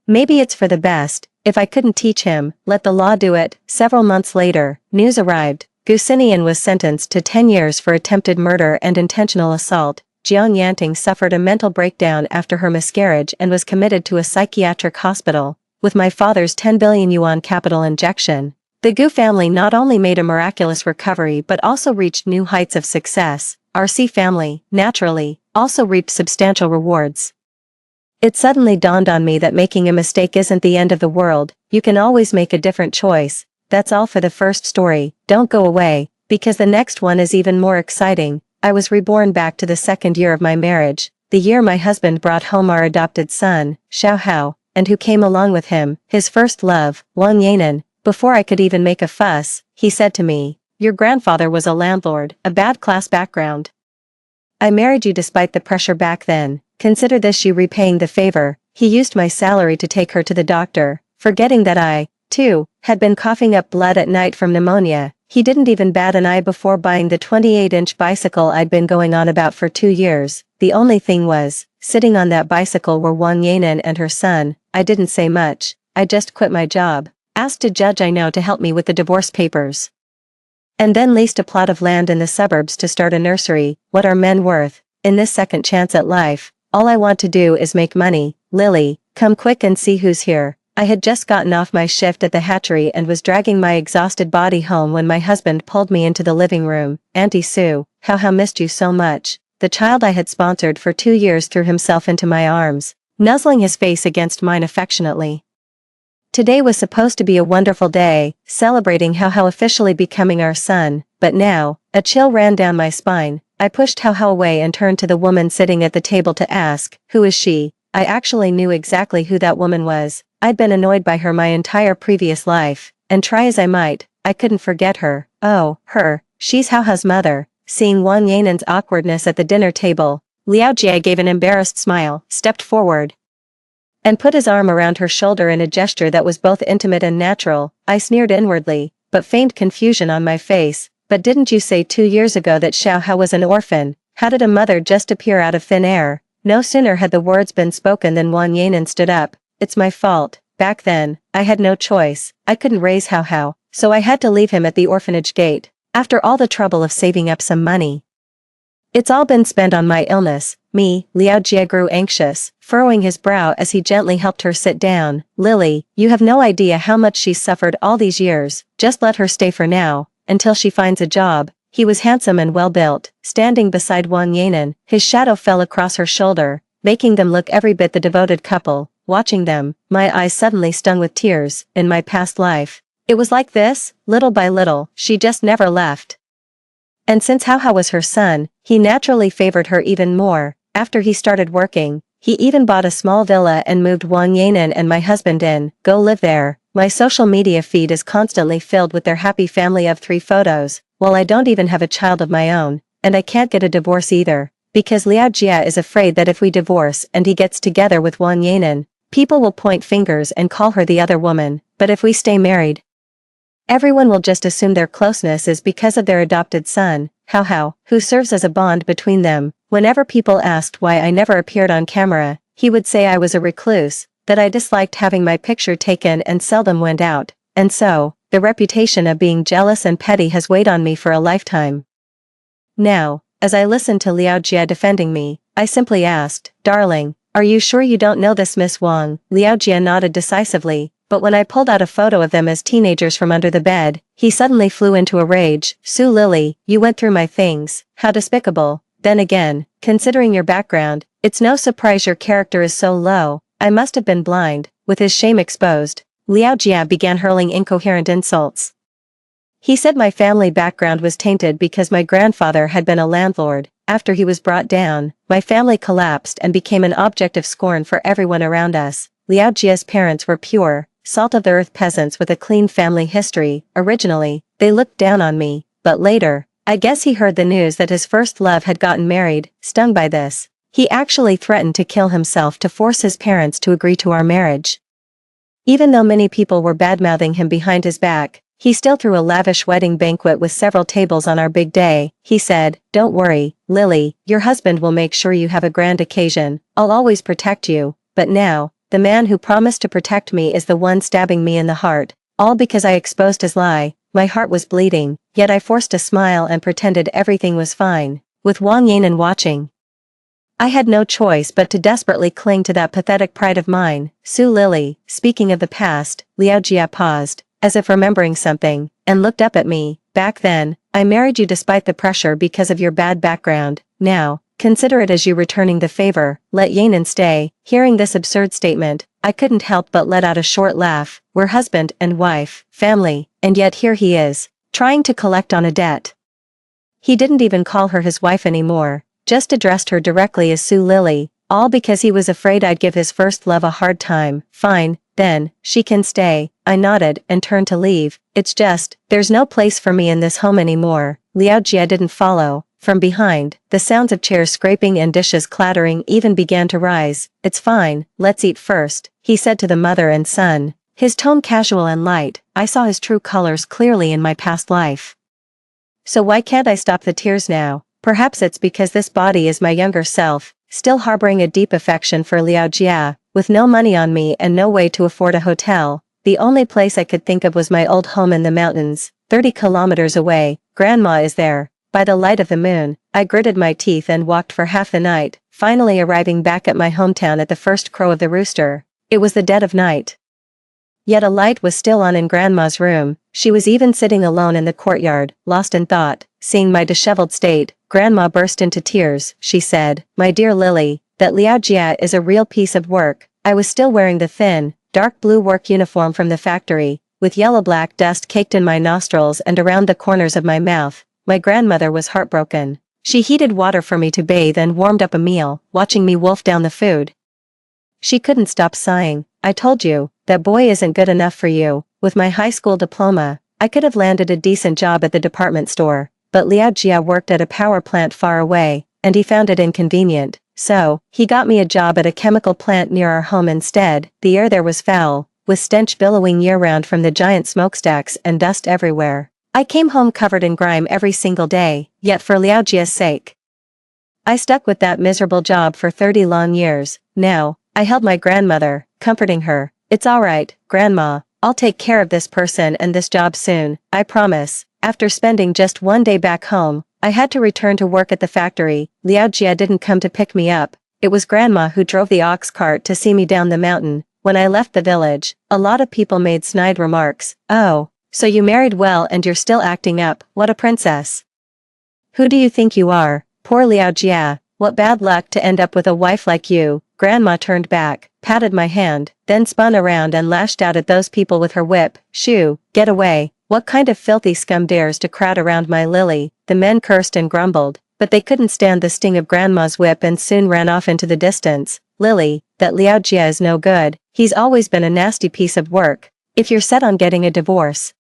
Maybe it's for the best. If I couldn't teach him, let the law do it. Several months later, news arrived. Gu Xinian was sentenced to 10 years for attempted murder and intentional assault. Jiang Yanting suffered a mental breakdown after her miscarriage and was committed to a psychiatric hospital. With my father's 10 billion yuan capital injection, the Gu family not only made a miraculous recovery but also reached new heights of success. RC family, naturally, also reaped substantial rewards. It suddenly dawned on me that making a mistake isn't the end of the world. You can always make a different choice. That's all for the first story. Don't go away, because the next one is even more exciting. I was reborn back to the 2nd year of my marriage, the year my husband brought home our adopted son, Xiao Hao, and who came along with him, his first love, Wang Yanan. Before I could even make a fuss, he said to me, your grandfather was a landlord, a bad class background. I married you despite the pressure back then. Consider this you repaying the favor. He used my salary to take her to the doctor. forgetting that I, too, had been coughing up blood at night from pneumonia. He didn't even bat an eye before buying the 28-inch bicycle I'd been going on about for 2 years. The only thing was, sitting on that bicycle were Wang Yanan and her son. I didn't say much. I just quit my job, asked a judge I know to help me with the divorce papers, and then leased a plot of land in the suburbs to start a nursery. What are men worth? In this second chance at life, all I want to do is make money. Lily, come quick and see who's here. I had just gotten off my shift at the hatchery and was dragging my exhausted body home when my husband pulled me into the living room. Auntie Sue, how missed you so much. The child I had sponsored for 2 years threw himself into my arms, nuzzling his face against mine affectionately. Today was supposed to be a wonderful day, celebrating how officially becoming our son, but now, a chill ran down my spine. I pushed how away and turned to the woman sitting at the table to ask, who is she? I actually knew exactly who that woman was. I'd been annoyed by her my entire previous life, and try as I might, I couldn't forget her. Oh, her, she's Hao's mother. Seeing Wang Yanan's awkwardness at the dinner table, Liao Jie gave an embarrassed smile, stepped forward, and put his arm around her shoulder in a gesture that was both intimate and natural. I sneered inwardly, but feigned confusion on my face. But didn't you say 2 years ago that Xiao Hao was an orphan? How did a mother just appear out of thin air? No sooner had the words been spoken than Wang Yanan stood up. It's my fault. Back then, I had no choice. I couldn't raise Hao Hao, so I had to leave him at the orphanage gate. After all the trouble of saving up some money, it's all been spent on my illness. Liao Jie grew anxious, furrowing his brow as he gently helped her sit down. Lily, you have no idea how much she's suffered all these years. Just let her stay for now, until she finds a job. He was handsome and well-built, standing beside Wang Yanan. His shadow fell across her shoulder, making them look every bit the devoted couple. Watching them, my eyes suddenly stung with tears. In my past life, it was like this, little by little, she just never left. And since Hao was her son, he naturally favored her even more. After he started working, he even bought a small villa and moved Wang Yanan and my husband in. Go live there. My social media feed is constantly filled with their happy family of 3 photos, while I don't even have a child of my own, and I can't get a divorce either, because Liao Jie is afraid that if we divorce and he gets together with Wang Yanan, people will point fingers and call her the other woman. But if we stay married, everyone will just assume their closeness is because of their adopted son, Hao, who serves as a bond between them. Whenever people asked why I never appeared on camera, he would say I was a recluse, that I disliked having my picture taken and seldom went out, and so, the reputation of being jealous and petty has weighed on me for a lifetime. Now, as I listened to Liao Jie defending me, I simply asked, darling, are you sure you don't know this Miss Wang? Liao Jie nodded decisively, but when I pulled out a photo of them as teenagers from under the bed, he suddenly flew into a rage. Sue Lily, you went through my things. How despicable. Then again, considering your background, it's no surprise your character is so low. I must have been blind. With his shame exposed, Liao Jie began hurling incoherent insults. He said my family background was tainted because my grandfather had been a landlord. After he was brought down, my family collapsed and became an object of scorn for everyone around us. Liao Jie's parents were pure, salt-of-the-earth peasants with a clean family history. Originally, they looked down on me, but later, I guess he heard the news that his first love had gotten married. Stung by this, he actually threatened to kill himself to force his parents to agree to our marriage. Even though many people were bad-mouthing him behind his back, he still threw a lavish wedding banquet with several tables on our big day. He said, don't worry, Lily, your husband will make sure you have a grand occasion. I'll always protect you. But now, the man who promised to protect me is the one stabbing me in the heart, all because I exposed his lie. My heart was bleeding, yet I forced a smile and pretended everything was fine. With Wang Yanan watching, I had no choice but to desperately cling to that pathetic pride of mine. Sue Lily, speaking of the past, Liao Jie paused, as if remembering something, and looked up at me. Back then, I married you despite the pressure because of your bad background. Now, consider it as you returning the favor. Let Yanan stay. Hearing this absurd statement, I couldn't help but let out a short laugh. We're husband and wife, family, and yet here he is, trying to collect on a debt. He didn't even call her his wife anymore, just addressed her directly as Sue Lily, all because he was afraid I'd give his first love a hard time. Fine, then, she can stay. I nodded and turned to leave. It's just, there's no place for me in this home anymore. Liao Jie didn't follow. From behind, the sounds of chairs scraping and dishes clattering even began to rise. It's fine, let's eat first, he said to the mother and son, His tone casual and light. I saw his true colors clearly in my past life. So why can't I stop the tears now? Perhaps it's because this body is my younger self, still harboring a deep affection for Liao Jia, with no money on me and no way to afford a hotel. The only place I could think of was my old home in the mountains, 30 kilometers away. Grandma is there. By the light of the moon, I gritted my teeth and walked for half the night, finally arriving back at my hometown at the first crow of the rooster. It was the dead of night. Yet a light was still on in Grandma's room. She was even sitting alone in the courtyard, lost in thought. Seeing my disheveled state, Grandma burst into tears. She said, "My dear Lily, that Liao Jia is a real piece of work." I was still wearing the thin, dark blue work uniform from the factory, with yellow-black dust caked in my nostrils and around the corners of my mouth. My grandmother was heartbroken. She heated water for me to bathe and warmed up a meal, watching me wolf down the food. She couldn't stop sighing. "I told you, that boy isn't good enough for you." With my high school diploma, I could have landed a decent job at the department store, but Liao Jia worked at a power plant far away, and he found it inconvenient. So, he got me a job at a chemical plant near our home instead. The air there was foul, with stench billowing year-round from the giant smokestacks and dust everywhere. I came home covered in grime every single day, yet for Liao Jia's sake, I stuck with that miserable job for 30 long years. Now, I held my grandmother, comforting her. "It's alright, Grandma. I'll take care of this person and this job soon, I promise." After spending just one day back home, I had to return to work at the factory. Liao Jia didn't come to pick me up. It was Grandma who drove the ox cart to see me down the mountain. When I left the village, a lot of people made snide remarks. "Oh, so you married well and you're still acting up, what a princess. Who do you think you are? Poor Liao Jia, what bad luck to end up with a wife like you." Grandma turned back, patted my hand, then spun around and lashed out at those people with her whip. "Shoo, get away. What kind of filthy scum dares to crowd around my Lily?" The men cursed and grumbled, but they couldn't stand the sting of Grandma's whip and soon ran off into the distance. "Lily, that Liao Jia is no good. He's always been a nasty piece of work. If you're set on getting a divorce,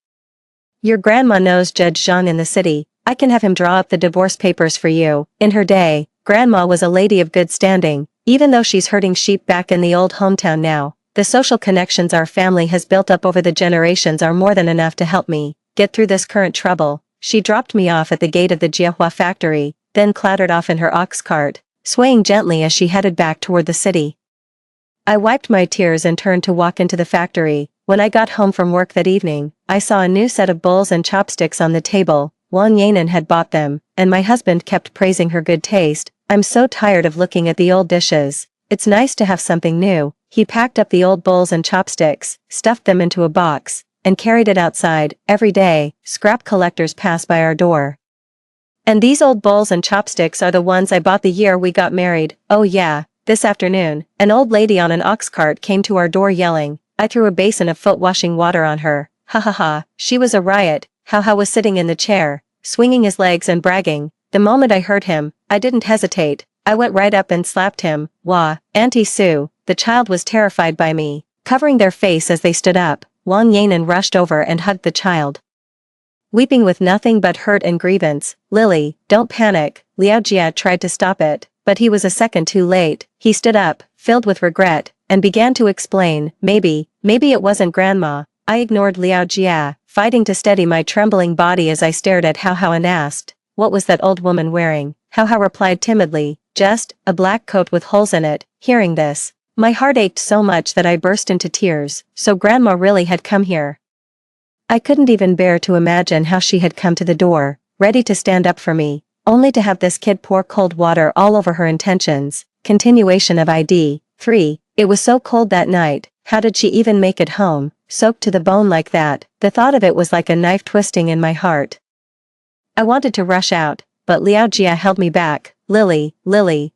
your grandma knows Judge Zhang in the city. I can have him draw up the divorce papers for you." In her day, Grandma was a lady of good standing. Even though she's herding sheep back in the old hometown now, the social connections our family has built up over the generations are more than enough to help me get through this current trouble. She dropped me off at the gate of the Jiahua factory, then clattered off in her ox cart, swaying gently as she headed back toward the city. I wiped my tears and turned to walk into the factory. When I got home from work that evening, I saw a new set of bowls and chopsticks on the table. Wang Yanan had bought them, and my husband kept praising her good taste. "I'm so tired of looking at the old dishes. It's nice to have something new." He packed up the old bowls and chopsticks, stuffed them into a box, and carried it outside. Every day, scrap collectors pass by our door. "And these old bowls and chopsticks are the ones I bought the year we got married." "Oh yeah." This afternoon, an old lady on an ox cart came to our door yelling. I threw a basin of foot-washing water on her. Ha ha ha, she was a riot. How was sitting in the chair, swinging his legs and bragging. The moment I heard him, I didn't hesitate. I went right up and slapped him. "Wah, Auntie Sue." The child was terrified by me. Covering their face as they stood up, Wang Yanan rushed over and hugged the child, weeping with nothing but hurt and grievance. "Lily, don't panic." Liao Jia tried to stop it, but he was a second too late. He stood up, filled with regret, and began to explain. Maybe it wasn't Grandma." I ignored Liao Jia, fighting to steady my trembling body as I stared at Hao and asked, "What was that old woman wearing?" Hao replied timidly, "Just a black coat with holes in it." Hearing this, my heart ached so much that I burst into tears. So Grandma really had come here. I couldn't even bear to imagine how she had come to the door, ready to stand up for me, only to have this kid pour cold water all over her intentions. Continuation of ID 3. It was so cold that night. How did she even make it home, soaked to the bone like that? The thought of it was like a knife twisting in my heart. I wanted to rush out, but Liao Jia held me back. Lily,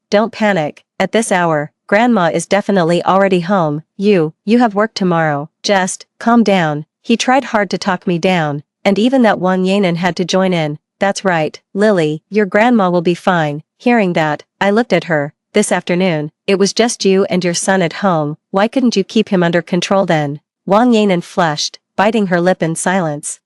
don't panic. At this hour, Grandma is definitely already home. You have work tomorrow. Just calm down." He tried hard to talk me down, and even that Wang Yanan had to join in. "That's right, Lily, your grandma will be fine." Hearing that, I looked at her. "This afternoon, it was just you and your son at home. Why couldn't you keep him under control then?" Wang Yanan flushed, biting her lip in silence.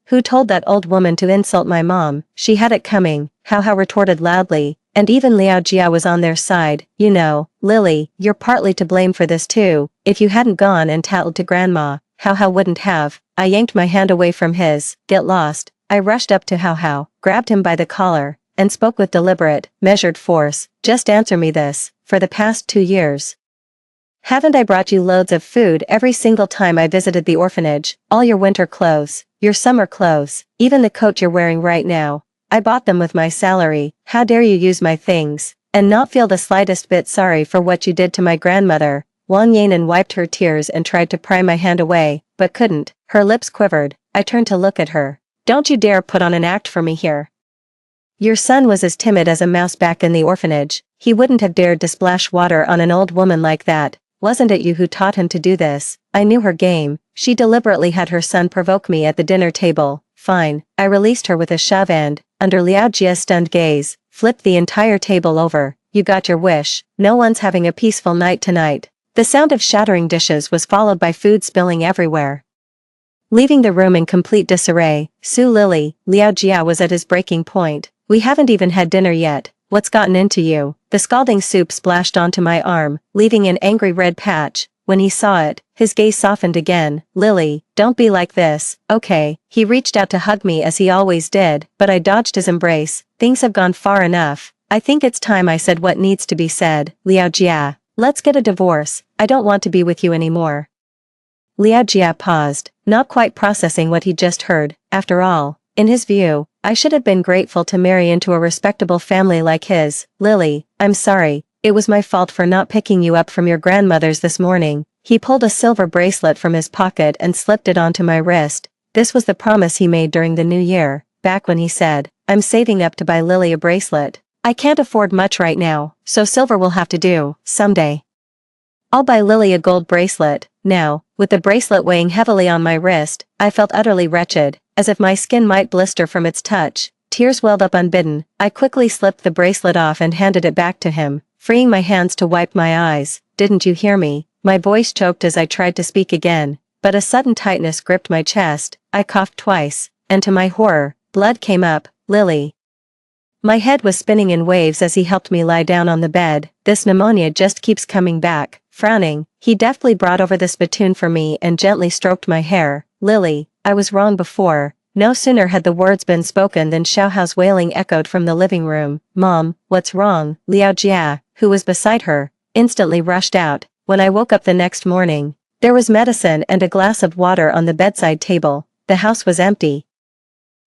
Who told that old woman to insult my mom? She had it coming, Hao Hao retorted loudly, and even Liao Jia was on their side. You know, Lily, you're partly to blame for this too. If you hadn't gone and tattled to grandma, Hao Hao wouldn't have. I yanked my hand away from his. Get lost. I rushed up to Hao Hao, grabbed him by the collar, and spoke with deliberate, measured force. Just answer me this. For the past 2 years, haven't I brought you loads of food every single time I visited the orphanage? All your winter clothes, your summer clothes, even the coat you're wearing right now. I bought them with my salary. How dare you use my things, and not feel the slightest bit sorry for what you did to my grandmother? Wang Yanan wiped her tears and tried to pry my hand away, but couldn't. Her lips quivered. I turned to look at her. Don't you dare put on an act for me here. Your son was as timid as a mouse back in the orphanage. He wouldn't have dared to splash water on an old woman like that. Wasn't it you who taught him to do this? I knew her game. She deliberately had her son provoke me at the dinner table. Fine. I released her with a shove and, under Liao Jia's stunned gaze, flipped the entire table over. You got your wish. No one's having a peaceful night tonight. The sound of shattering dishes was followed by food spilling everywhere. Leaving the room in complete disarray, Su Lily, Liao Jia was at his breaking point. We haven't even had dinner yet. What's gotten into you? The scalding soup splashed onto my arm, leaving an angry red patch. When he saw it, his gaze softened again. Lily, don't be like this, okay? He reached out to hug me as he always did, but I dodged his embrace. Things have gone far enough. I think it's time I said what needs to be said. Liao Jia, let's get a divorce. I don't want to be with you anymore. Liao Jia paused, not quite processing what he'd just heard. After all, in his view, I should have been grateful to marry into a respectable family like his. Lily, I'm sorry. It was my fault for not picking you up from your grandmother's this morning. He pulled a silver bracelet from his pocket and slipped it onto my wrist. This was the promise he made during the new year, back when he said, I'm saving up to buy Lily a bracelet. I can't afford much right now, so silver will have to do, someday. I'll buy Lily a gold bracelet. Now, with the bracelet weighing heavily on my wrist, I felt utterly wretched, as if my skin might blister from its touch. Tears welled up unbidden. I quickly slipped the bracelet off and handed it back to him, freeing my hands to wipe my eyes. Didn't you hear me? My voice choked as I tried to speak again, but a sudden tightness gripped my chest. I coughed twice, and to my horror, blood came up. Lily. My head was spinning in waves as he helped me lie down on the bed. This pneumonia just keeps coming back. Frowning, he deftly brought over the spittoon for me and gently stroked my hair. Lily, I was wrong before. No sooner had the words been spoken than Xiao Hao's wailing echoed from the living room. Mom, what's wrong? Liao Jia, who was beside her, instantly rushed out. When I woke up the next morning, there was medicine and a glass of water on the bedside table. The house was empty,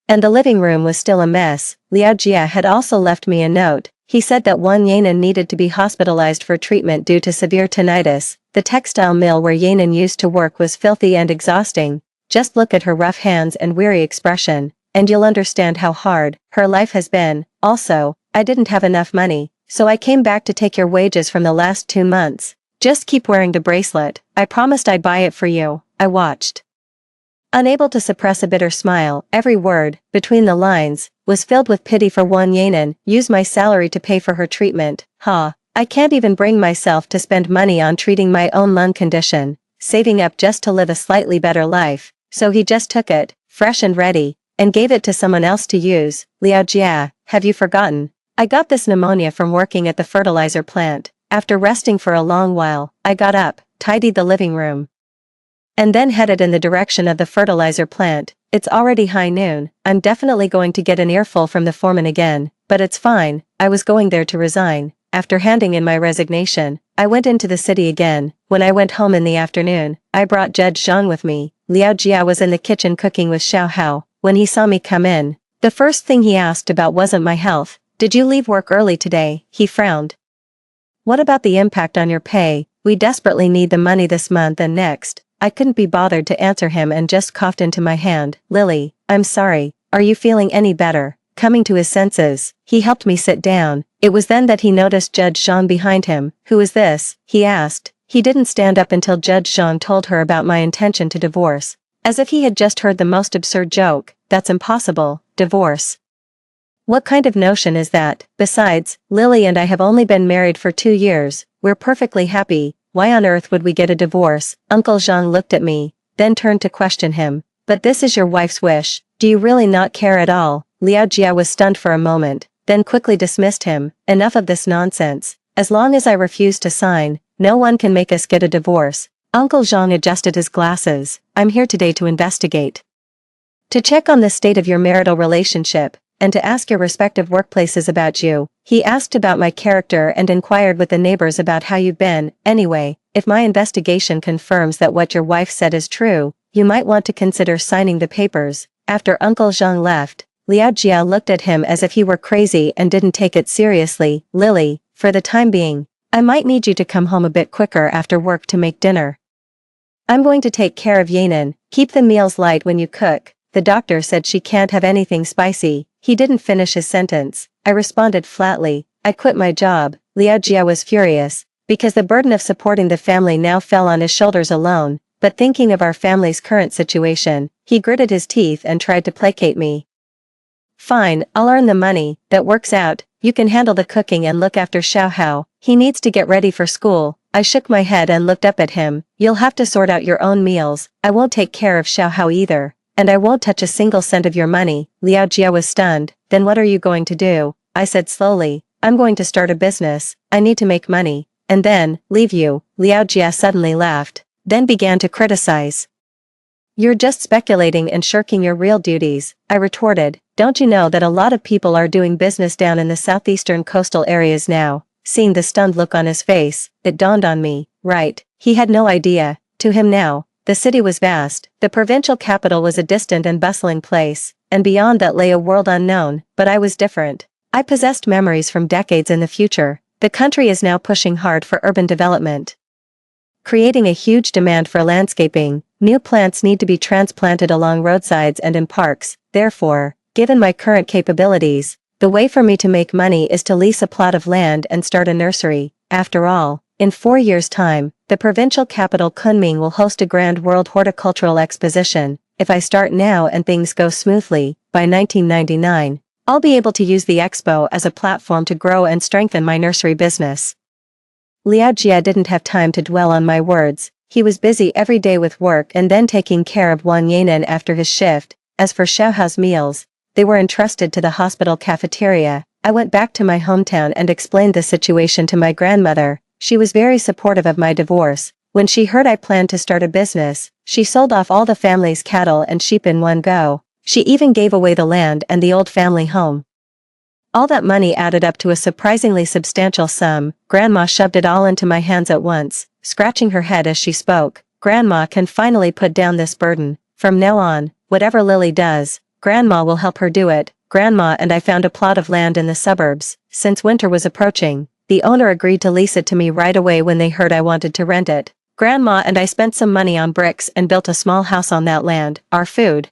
and the living room was still a mess. Liao Jia had also left me a note. He said that Wang Yanan needed to be hospitalized for treatment due to severe tinnitus. The textile mill where Yanan used to work was filthy and exhausting. Just look at her rough hands and weary expression, and you'll understand how hard her life has been. Also, I didn't have enough money, so I came back to take your wages from the last 2 months. Just keep wearing the bracelet. I promised I'd buy it for you. I watched, unable to suppress a bitter smile. Every word, between the lines, was filled with pity for Wang Yanan. Use my salary to pay for her treatment. I can't even bring myself to spend money on treating my own lung condition, saving up just to live a slightly better life. So he just took it, fresh and ready, and gave it to someone else to use. Liao Jia, have you forgotten? I got this pneumonia from working at the fertilizer plant. After resting for a long while, I got up, tidied the living room, and then headed in the direction of the fertilizer plant. It's already high noon. I'm definitely going to get an earful from the foreman again, but it's fine. I was going there to resign. After handing in my resignation, I went into the city again. When I went home in the afternoon, I brought Judge Zhang with me. Liao Jia was in the kitchen cooking with Xiao Hao. When he saw me come in, the first thing he asked about wasn't my health. Did you leave work early today? He frowned. What about the impact on your pay? We desperately need the money this month and next. I couldn't be bothered to answer him and just coughed into my hand. Lily, I'm sorry. Are you feeling any better? Coming to his senses, he helped me sit down. It was then that he noticed Judge Zhang behind him. Who is this? He asked. He didn't stand up until Judge Zhang told her about my intention to divorce. As if he had just heard the most absurd joke. That's impossible. Divorce. What kind of notion is that? Besides, Lily and I have only been married for 2 years. We're perfectly happy. Why on earth would we get a divorce? Uncle Zhang looked at me, then turned to question him. But this is your wife's wish. Do you really not care at all? Liao Jia was stunned for a moment, then quickly dismissed him. Enough of this nonsense. As long as I refuse to sign, no one can make us get a divorce. Uncle Zhang adjusted his glasses. I'm here today to investigate. To check on the state of your marital relationship, and to ask your respective workplaces about you. He asked about my character and inquired with the neighbors about how you've been. Anyway, if my investigation confirms that what your wife said is true, you might want to consider signing the papers. After Uncle Zhang left, Liao Jia looked at him as if he were crazy and didn't take it seriously. Lily, for the time being, I might need you to come home a bit quicker after work to make dinner. I'm going to take care of Yanan. Keep the meals light when you cook. The doctor said she can't have anything spicy. He didn't finish his sentence. I responded flatly. I quit my job. Liao Jia was furious, because the burden of supporting the family now fell on his shoulders alone, but thinking of our family's current situation, he gritted his teeth and tried to placate me. Fine, I'll earn the money, that works out. You can handle the cooking and look after Xiaohao. He needs to get ready for school. I shook my head and looked up at him. You'll have to sort out your own meals. I won't take care of Xiaohao either. And I won't touch a single cent of your money. Liao Jia was stunned. Then what are you going to do? I said slowly. I'm going to start a business. I need to make money. And then, leave you. Liao Jia suddenly laughed, then began to criticize. You're just speculating and shirking your real duties, I retorted. Don't you know that a lot of people are doing business down in the southeastern coastal areas now? Seeing the stunned look on his face, it dawned on me. Right, he had no idea. To him now, the city was vast, the provincial capital was a distant and bustling place, and beyond that lay a world unknown, but I was different. I possessed memories from decades in the future. The country is now pushing hard for urban development, creating a huge demand for landscaping. New plants need to be transplanted along roadsides and in parks. Therefore, given my current capabilities, the way for me to make money is to lease a plot of land and start a nursery. After all, in 4 years' time, the provincial capital Kunming will host a grand world horticultural exposition. If I start now and things go smoothly, by 1999, I'll be able to use the expo as a platform to grow and strengthen my nursery business. Liao Jia didn't have time to dwell on my words. He was busy every day with work and then taking care of Wang Yanan after his shift. As for Xiaohao's meals, they were entrusted to the hospital cafeteria. I went back to my hometown and explained the situation to my grandmother. She was very supportive of my divorce. When she heard I planned to start a business, she sold off all the family's cattle and sheep in one go. She even gave away the land and the old family home. All that money added up to a surprisingly substantial sum. Grandma shoved it all into my hands at once, scratching her head as she spoke. Grandma can finally put down this burden. From now on, whatever Lily does, Grandma will help her do it. Grandma and I found a plot of land in the suburbs. Since winter was approaching, the owner agreed to lease it to me right away when they heard I wanted to rent it. Grandma and I spent some money on bricks and built a small house on that land. Our food,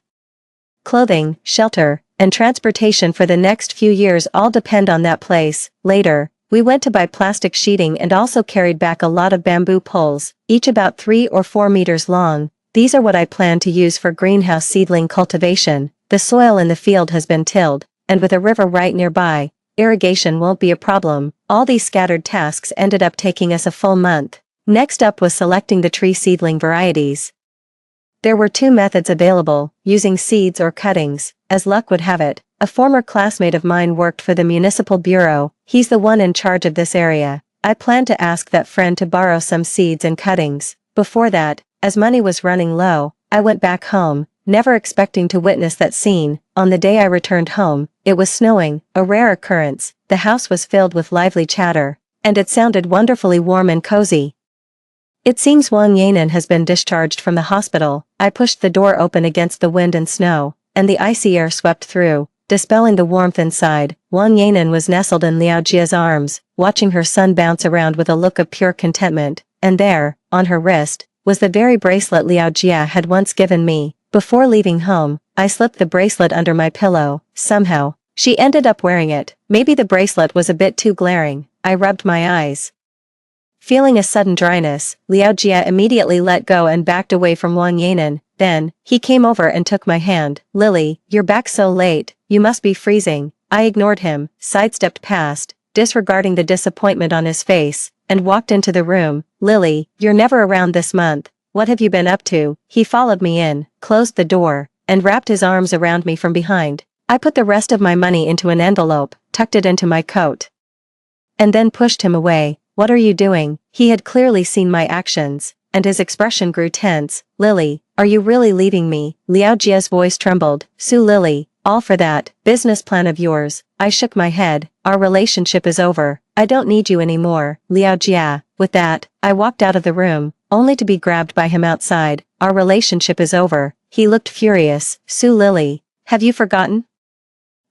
clothing, shelter, and transportation for the next few years all depend on that place. Later, we went to buy plastic sheeting and also carried back a lot of bamboo poles, each about 3 or 4 meters long. These are what I plan to use for greenhouse seedling cultivation. The soil in the field has been tilled, and with a river right nearby, irrigation won't be a problem. All these scattered tasks ended up taking us a full month. Next up was selecting the tree seedling varieties. There were 2 methods available, using seeds or cuttings. As luck would have it, a former classmate of mine worked for the municipal bureau. He's the one in charge of this area. I planned to ask that friend to borrow some seeds and cuttings. Before that, as money was running low, I went back home, never expecting to witness that scene. On the day I returned home, it was snowing, a rare occurrence. The house was filled with lively chatter, and it sounded wonderfully warm and cozy. It seems Wang Yanan has been discharged from the hospital. I pushed the door open against the wind and snow, and the icy air swept through, dispelling the warmth inside. Wang Yanan was nestled in Liao Jia's arms, watching her son bounce around with a look of pure contentment, and there, on her wrist, was the very bracelet Liao Jia had once given me. Before leaving home, I slipped the bracelet under my pillow. Somehow, she ended up wearing it. Maybe the bracelet was a bit too glaring. I rubbed my eyes. Feeling a sudden dryness, Liao Jia immediately let go and backed away from Wang Yanan. Then, he came over and took my hand. Lily, you're back so late, you must be freezing. I ignored him, sidestepped past, disregarding the disappointment on his face, and walked into the room. Lily, you're never around this month. What have you been up to? He followed me in, closed the door, and wrapped his arms around me from behind. I put the rest of my money into an envelope, tucked it into my coat, and then pushed him away. "What are you doing?" He had clearly seen my actions, and his expression grew tense. "Lily, are you really leaving me?" Liao Jia's voice trembled. "Su Lily, all for that business plan of yours." I shook my head. "Our relationship is over. I don't need you anymore, Liao Jia." With that, I walked out of the room, only to be grabbed by him outside. "Our relationship is over." He looked furious. "Su Lily, have you forgotten?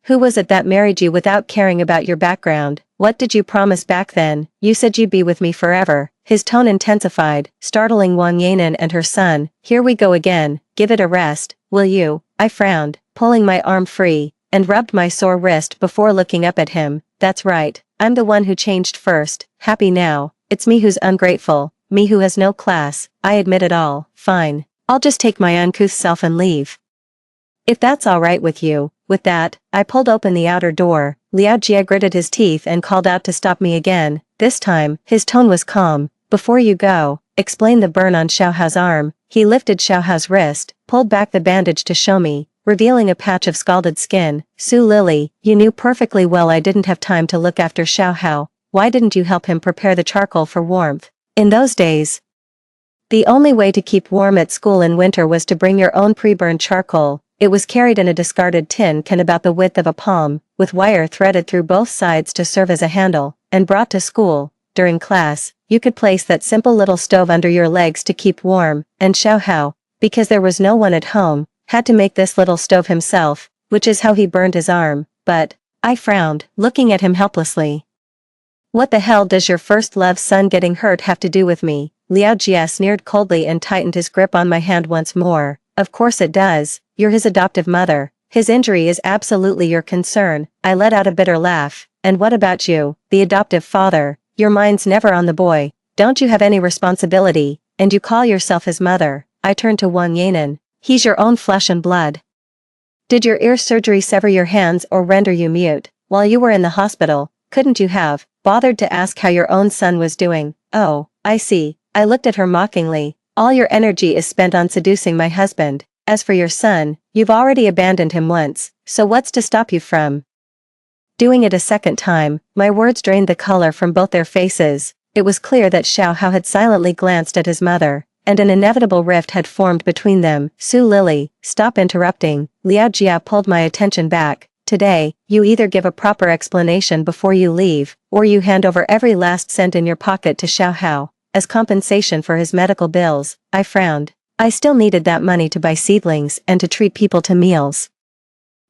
Who was it that married you without caring about your background? What did you promise back then? You said you'd be with me forever." His tone intensified, startling Wang Yanan and her son. "Here we go again. Give it a rest, will you?" I frowned, pulling my arm free, and rubbed my sore wrist before looking up at him. "That's right. I'm the one who changed first. Happy now. It's me who's ungrateful. Me who has no class. I admit it all. Fine. I'll just take my uncouth self and leave, if that's all right with you." With that, I pulled open the outer door. Liao Jia gritted his teeth and called out to stop me again. This time, his tone was calm. "Before you go, explain the burn on Xiaohao's arm." He lifted Xiaohao's wrist, pulled back the bandage to show me, revealing a patch of scalded skin. "Su Lily, you knew perfectly well I didn't have time to look after Xiaohao. Why didn't you help him prepare the charcoal for warmth? In those days, the only way to keep warm at school in winter was to bring your own pre-burned charcoal. It was carried in a discarded tin can about the width of a palm, with wire threaded through both sides to serve as a handle, and brought to school. During class, you could place that simple little stove under your legs to keep warm, and Xiaohao, because there was no one at home, had to make this little stove himself, which is how he burned his arm." "But," I frowned, looking at him helplessly. "What the hell does your first love's son getting hurt have to do with me?" Liao Jia sneered coldly and tightened his grip on my hand once more. "Of course it does. You're his adoptive mother. His injury is absolutely your concern." I let out a bitter laugh. "And what about you, the adoptive father? Your mind's never on the boy. Don't you have any responsibility, and you call yourself his mother?" I turned to Wang Yanan. "He's your own flesh and blood. Did your ear surgery sever your hands or render you mute? While you were in the hospital, couldn't you have bothered to ask how your own son was doing?" "Oh, I see." I looked at her mockingly. "All your energy is spent on seducing my husband. As for your son, you've already abandoned him once, so what's to stop you from doing it a second time?" My words drained the color from both their faces. It was clear that Xiaohao had silently glanced at his mother, and an inevitable rift had formed between them. "Su Lily, stop interrupting." Liao Jia pulled my attention back. "Today, you either give a proper explanation before you leave, or you hand over every last cent in your pocket to Xiaohao as compensation for his medical bills." I frowned. I still needed that money to buy seedlings and to treat people to meals.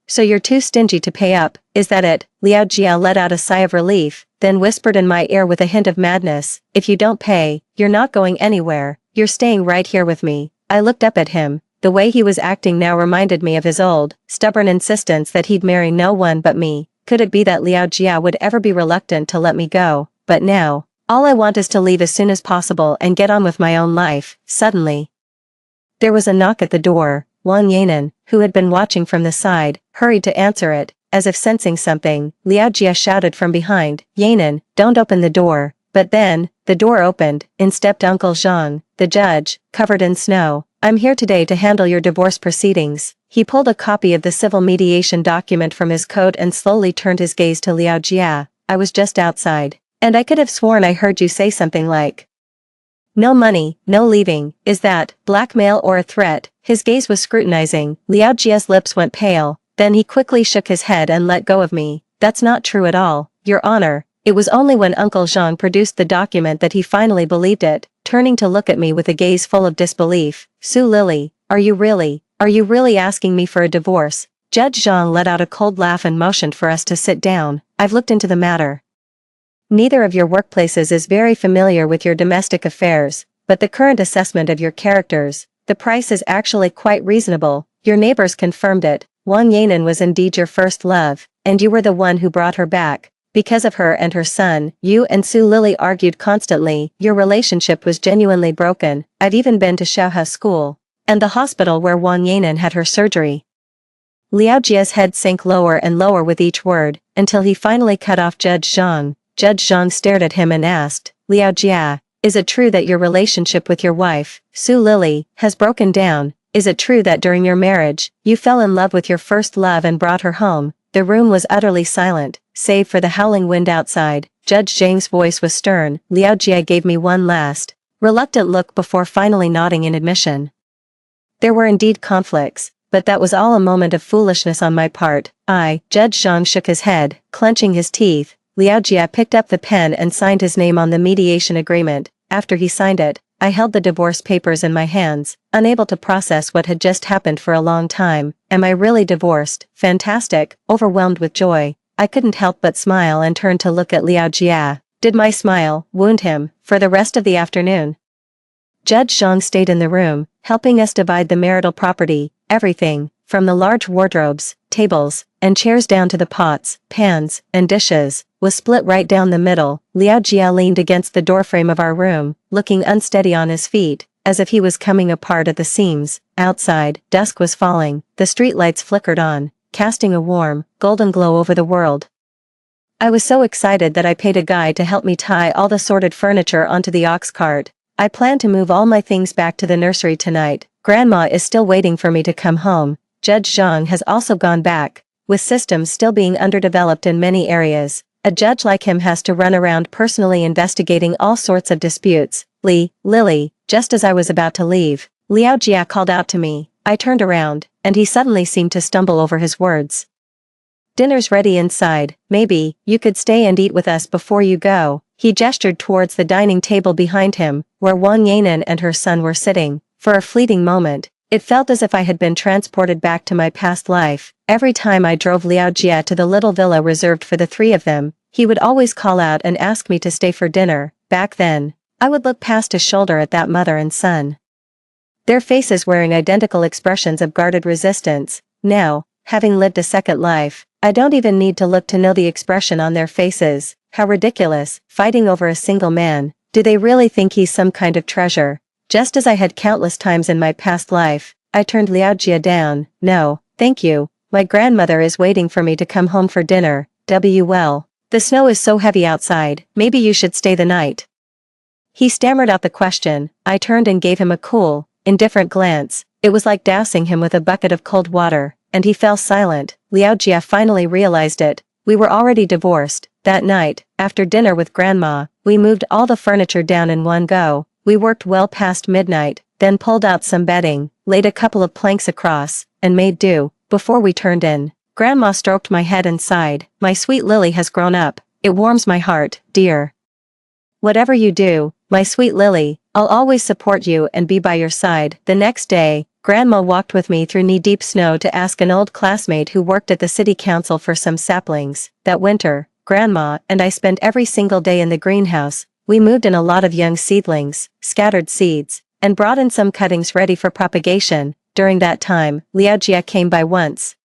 "So you're too stingy to pay up, is that it?" Liao Jia let out a sigh of relief, then whispered in my ear with a hint of madness. "If you don't pay, you're not going anywhere. You're staying right here with me." I looked up at him. The way he was acting now reminded me of his old, stubborn insistence that he'd marry no one but me. Could it be that Liao Jia would ever be reluctant to let me go? But now, all I want is to leave as soon as possible and get on with my own life. Suddenly, there was a knock at the door. Wang Yanan, who had been watching from the side, hurried to answer it. As if sensing something, Liao Jia shouted from behind, "Yanan, don't open the door." But then, the door opened, in stepped Uncle Zhang, the judge, covered in snow. "I'm here today to handle your divorce proceedings." He pulled a copy of the civil mediation document from his coat and slowly turned his gaze to Liao Jia. "I was just outside, and I could have sworn I heard you say something like, 'No money, no leaving.' Is that blackmail or a threat?" His gaze was scrutinizing. Liao Jia's lips went pale, then he quickly shook his head and let go of me. "That's not true at all, Your Honor." It was only when Uncle Zhang produced the document that he finally believed it, turning to look at me with a gaze full of disbelief. "Su Lily, are you really asking me for a divorce?" Judge Zhang let out a cold laugh and motioned for us to sit down. "I've looked into the matter. Neither of your workplaces is very familiar with your domestic affairs, but the current assessment of your characters, the price is actually quite reasonable. Your neighbors confirmed it. Wang Yanan was indeed your first love, and you were the one who brought her back. Because of her and her son, you and Su Lily argued constantly. Your relationship was genuinely broken. I've even been to Xiaoha's school and the hospital where Wang Yanan had her surgery." Liao Jia's head sank lower and lower with each word, until he finally cut off Judge Zhang. Judge Zhang stared at him and asked, "Liao Jia, is it true that your relationship with your wife, Su Lily, has broken down?" Is it true that during your marriage, you fell in love with your first love and brought her home? The room was utterly silent, save for the howling wind outside. Judge Zhang's voice was stern. Liao Jie gave me one last, reluctant look before finally nodding in admission. There were indeed conflicts, but that was all a moment of foolishness on my part. Judge Zhang shook his head, clenching his teeth. Liao Jie picked up the pen and signed his name on the mediation agreement. After he signed it, I held the divorce papers in my hands, unable to process what had just happened for a long time. Am I really divorced? Fantastic. Overwhelmed with joy, I couldn't help but smile and turn to look at Liao Jie. Did my smile wound him for the rest of the afternoon? Judge Zhang stayed in the room, helping us divide the marital property. Everything, from the large wardrobes, tables, and chairs down to the pots, pans, and dishes, was split right down the middle. Liao Jie leaned against the doorframe of our room, looking unsteady on his feet, as if he was coming apart at the seams. Outside, dusk was falling, the streetlights flickered on, casting a warm, golden glow over the world. I was so excited that I paid a guy to help me tie all the sorted furniture onto the ox cart. I plan to move all my things back to the nursery tonight. Grandma is still waiting for me to come home. Judge Zhang has also gone back, with systems still being underdeveloped in many areas. A judge like him has to run around personally investigating all sorts of disputes. Lily, just as I was about to leave, Liao Jie called out to me. I turned around, and he suddenly seemed to stumble over his words. Dinner's ready inside. Maybe you could stay and eat with us before you go. He gestured towards the dining table behind him, where Wang Yanan and her son were sitting. For a fleeting moment, it felt as if I had been transported back to my past life. Every time I drove Liao Jie to the little villa reserved for the three of them, he would always call out and ask me to stay for dinner. Back then, I would look past his shoulder at that mother and son, their faces wearing identical expressions of guarded resistance. Now, having lived a second life, I don't even need to look to know the expression on their faces. How ridiculous, fighting over a single man. Do they really think he's some kind of treasure? Just as I had countless times in my past life, I turned Liao Jie down. No, thank you. My grandmother is waiting for me to come home for dinner. Well, the snow is so heavy outside, maybe you should stay the night. He stammered out the question. I turned and gave him a cool, indifferent glance. It was like dousing him with a bucket of cold water, and he fell silent. Liao Jie finally realized it. We were already divorced. That night, after dinner with Grandma, we moved all the furniture down in one go. We worked well past midnight, then pulled out some bedding, laid a couple of planks across, and made do. Before we turned in, Grandma stroked my head and sighed. My sweet Lily has grown up. It warms my heart, dear. Whatever you do, my sweet Lily, I'll always support you and be by your side. The next day, Grandma walked with me through knee-deep snow to ask an old classmate who worked at the city council for some saplings. That winter, Grandma and I spent every single day in the greenhouse. We moved in a lot of young seedlings, scattered seeds, and brought in some cuttings ready for propagation. During that time, Liao Jie came by once,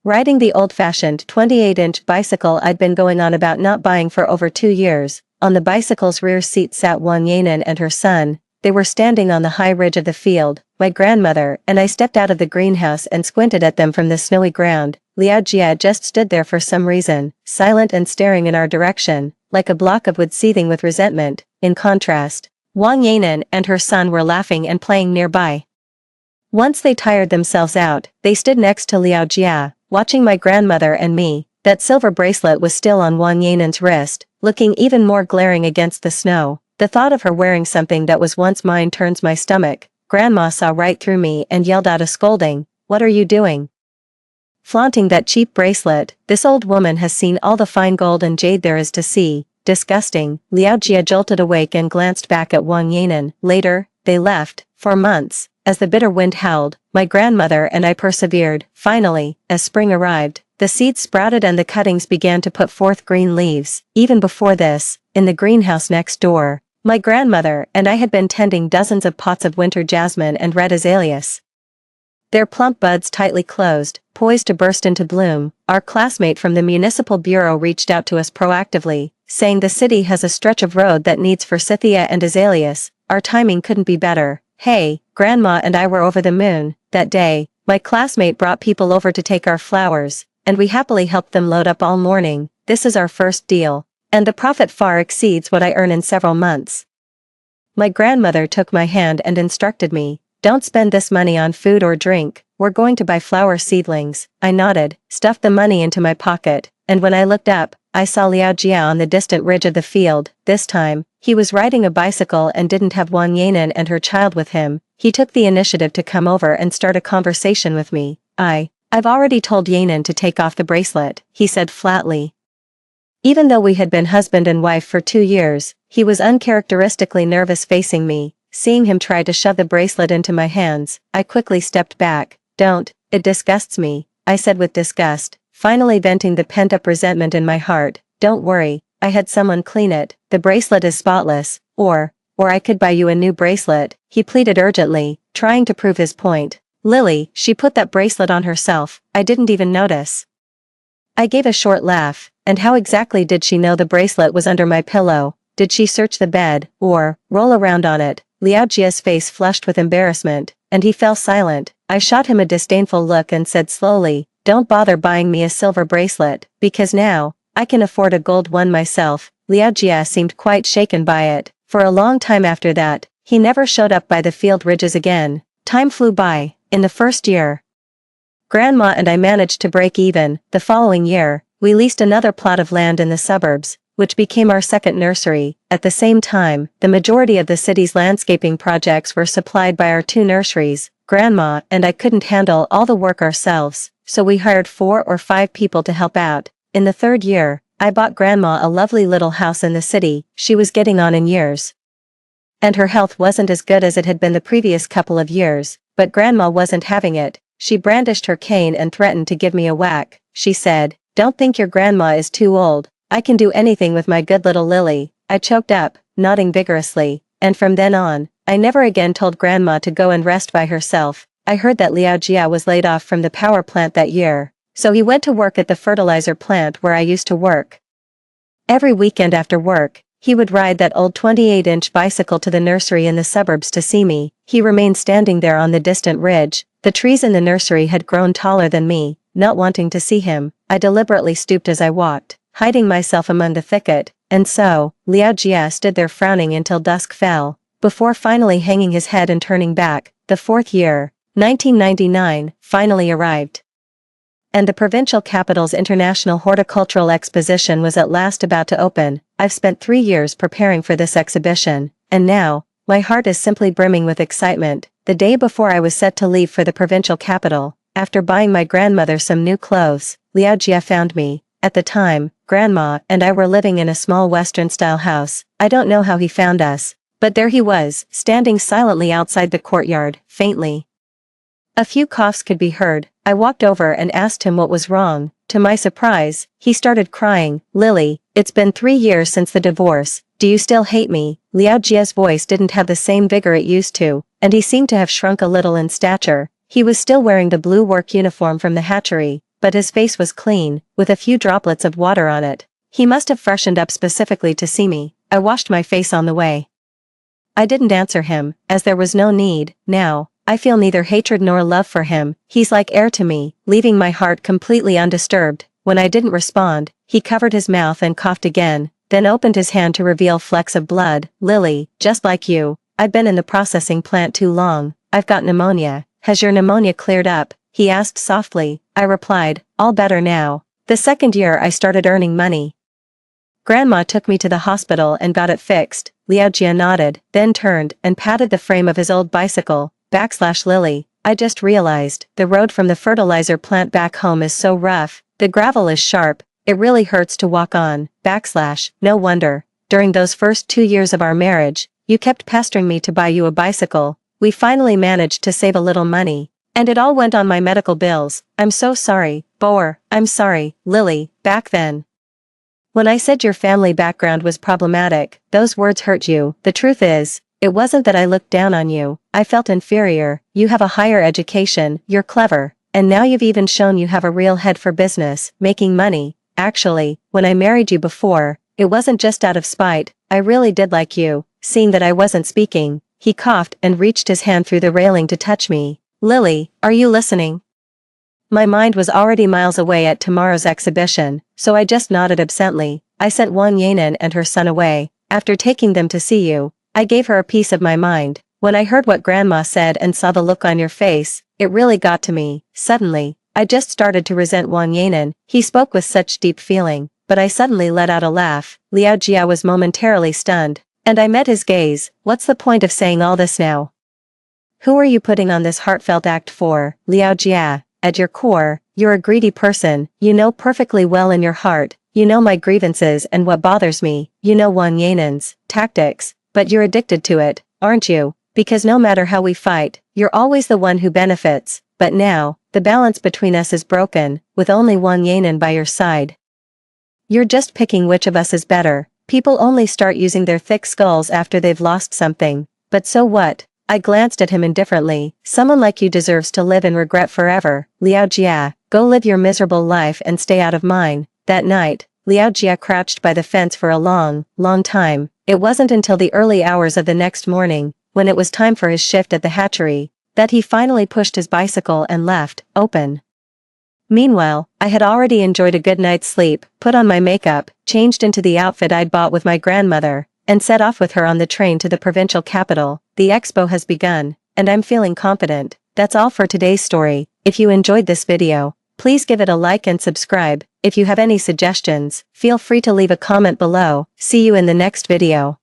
riding the old-fashioned 28-inch bicycle I'd been going on about not buying for over 2 years. On the bicycle's rear seat sat Wang Yanan and her son. They were standing on the high ridge of the field. My grandmother and I stepped out of the greenhouse and squinted at them from the snowy ground. Liao Jie just stood there for some reason, silent and staring in our direction, like a block of wood seething with resentment. In contrast, Wang Yanan and her son were laughing and playing nearby. Once they tired themselves out, they stood next to Liao Jie, watching my grandmother and me. That silver bracelet was still on Wang Yanan's wrist, looking even more glaring against the snow. The thought of her wearing something that was once mine turns my stomach. Grandma saw right through me and yelled out a scolding. What are you doing? Flaunting that cheap bracelet. This old woman has seen all the fine gold and jade there is to see. Disgusting. Liao Jie jolted awake and glanced back at Wang Yanan. Later, they left. For months, as the bitter wind howled, my grandmother and I persevered. Finally, as spring arrived, the seeds sprouted and the cuttings began to put forth green leaves. Even before this, in the greenhouse next door, my grandmother and I had been tending dozens of pots of winter jasmine and red azaleas. Their plump buds tightly closed, poised to burst into bloom. Our classmate from the municipal bureau reached out to us proactively, saying the city has a stretch of road that needs forsythia and azaleas. Our timing couldn't be better. Hey, Grandma and I were over the moon. That day, my classmate brought people over to take our flowers, and we happily helped them load up all morning. This is our first deal, and the profit far exceeds what I earn in several months. My grandmother took my hand and instructed me. Don't spend this money on food or drink, we're going to buy flower seedlings. I nodded, stuffed the money into my pocket, and when I looked up, I saw Liao Jia on the distant ridge of the field. This time, he was riding a bicycle and didn't have Wang Yanan and her child with him. He took the initiative to come over and start a conversation with me. I've already told Yanan to take off the bracelet, he said flatly. Even though we had been husband and wife for 2 years, he was uncharacteristically nervous facing me. Seeing him try to shove the bracelet into my hands, I quickly stepped back. Don't, it disgusts me, I said with disgust, finally venting the pent-up resentment in my heart. Don't worry, I had someone clean it, the bracelet is spotless, or I could buy you a new bracelet, he pleaded urgently, trying to prove his point. Lily, she put that bracelet on herself, I didn't even notice. I gave a short laugh, and how exactly did she know the bracelet was under my pillow? Did she search the bed, or roll around on it? Liao Jia's face flushed with embarrassment, and he fell silent. I shot him a disdainful look and said slowly, don't bother buying me a silver bracelet, because now, I can afford a gold one myself. Liao Jia seemed quite shaken by it. For a long time after that, he never showed up by the field ridges again. Time flew by. In the first year, Grandma and I managed to break even. The following year, we leased another plot of land in the suburbs, which became our second nursery. At the same time, the majority of the city's landscaping projects were supplied by our 2 nurseries. Grandma and I couldn't handle all the work ourselves, so we hired 4 or 5 people to help out. In the 3rd year, I bought Grandma a lovely little house in the city. She was getting on in years, and her health wasn't as good as it had been the previous couple of years, but Grandma wasn't having it. She brandished her cane and threatened to give me a whack. She said, don't think your grandma is too old. I can do anything with my good little Lily. I choked up, nodding vigorously, and from then on, I never again told Grandma to go and rest by herself. I heard that Liao Jia was laid off from the power plant that year, so he went to work at the fertilizer plant where I used to work. Every weekend after work, he would ride that old 28-inch bicycle to the nursery in the suburbs to see me. He remained standing there on the distant ridge. The trees in the nursery had grown taller than me. Not wanting to see him, I deliberately stooped as I walked, hiding myself among the thicket, and so, Liao Jia stood there frowning until dusk fell, before finally hanging his head and turning back. The 4th year, 1999, finally arrived, and the provincial capital's International Horticultural Exposition was at last about to open. I've spent 3 years preparing for this exhibition, and now, my heart is simply brimming with excitement. The day before I was set to leave for the provincial capital, after buying my grandmother some new clothes, Liao Jia found me. At the time, Grandma and I were living in a small Western-style house. I don't know how he found us, but there he was, standing silently outside the courtyard, faintly. A few coughs could be heard. I walked over and asked him what was wrong. To my surprise, he started crying. Lily, it's been 3 years since the divorce. Do you still hate me? Liao Jia's voice didn't have the same vigor it used to, and he seemed to have shrunk a little in stature. He was still wearing the blue work uniform from the hatchery, but his face was clean, with a few droplets of water on it. He must have freshened up specifically to see me. I washed my face on the way. I didn't answer him, as there was no need. Now, I feel neither hatred nor love for him. He's like air to me, leaving my heart completely undisturbed. When I didn't respond, he covered his mouth and coughed again, then opened his hand to reveal flecks of blood. Lily, just like you, I've been in the processing plant too long. I've got pneumonia. Has your pneumonia cleared up? He asked softly. I replied, all better now. The 2nd year I started earning money. Grandma took me to the hospital and got it fixed. Liao Jia nodded, then turned and patted the frame of his old bicycle. Lily, I just realized, the road from the fertilizer plant back home is so rough, the gravel is sharp, it really hurts to walk on. No wonder. During those first 2 years of our marriage, you kept pestering me to buy you a bicycle. We finally managed to save a little money, and it all went on my medical bills. I'm so sorry, I'm sorry, Lily. Back then, when I said your family background was problematic, those words hurt you. The truth is, it wasn't that I looked down on you. I felt inferior. You have a higher education, you're clever, and now you've even shown you have a real head for business, making money. Actually, when I married you before, it wasn't just out of spite. I really did like you. Seeing that I wasn't speaking, he coughed and reached his hand through the railing to touch me. Lily, are you listening? My mind was already miles away at tomorrow's exhibition, so I just nodded absently. I sent Wang Yanan and her son away. After taking them to see you, I gave her a piece of my mind. When I heard what Grandma said and saw the look on your face, it really got to me. Suddenly, I just started to resent Wang Yanan. He spoke with such deep feeling, but I suddenly let out a laugh. Liao Jia was momentarily stunned, and I met his gaze. What's the point of saying all this now? Who are you putting on this heartfelt act for, Liao Jia? At your core, you're a greedy person. You know perfectly well in your heart, you know my grievances and what bothers me, you know Wang Yanan's tactics, but you're addicted to it, aren't you? Because no matter how we fight, you're always the one who benefits, but now, the balance between us is broken, with only Wang Yanan by your side. You're just picking which of us is better. People only start using their thick skulls after they've lost something, but so what? I glanced at him indifferently. Someone like you deserves to live in regret forever. Liao Jia, go live your miserable life and stay out of mine. That night, Liao Jia crouched by the fence for a long time. It wasn't until the early hours of the next morning, when it was time for his shift at the hatchery, that he finally pushed his bicycle and left, open. Meanwhile, I had already enjoyed a good night's sleep, put on my makeup, changed into the outfit I'd bought with my grandmother, and set off with her on the train to the provincial capital. The expo has begun, and I'm feeling confident. That's all for today's story. If you enjoyed this video, please give it a like and subscribe. If you have any suggestions, feel free to leave a comment below. See you in the next video.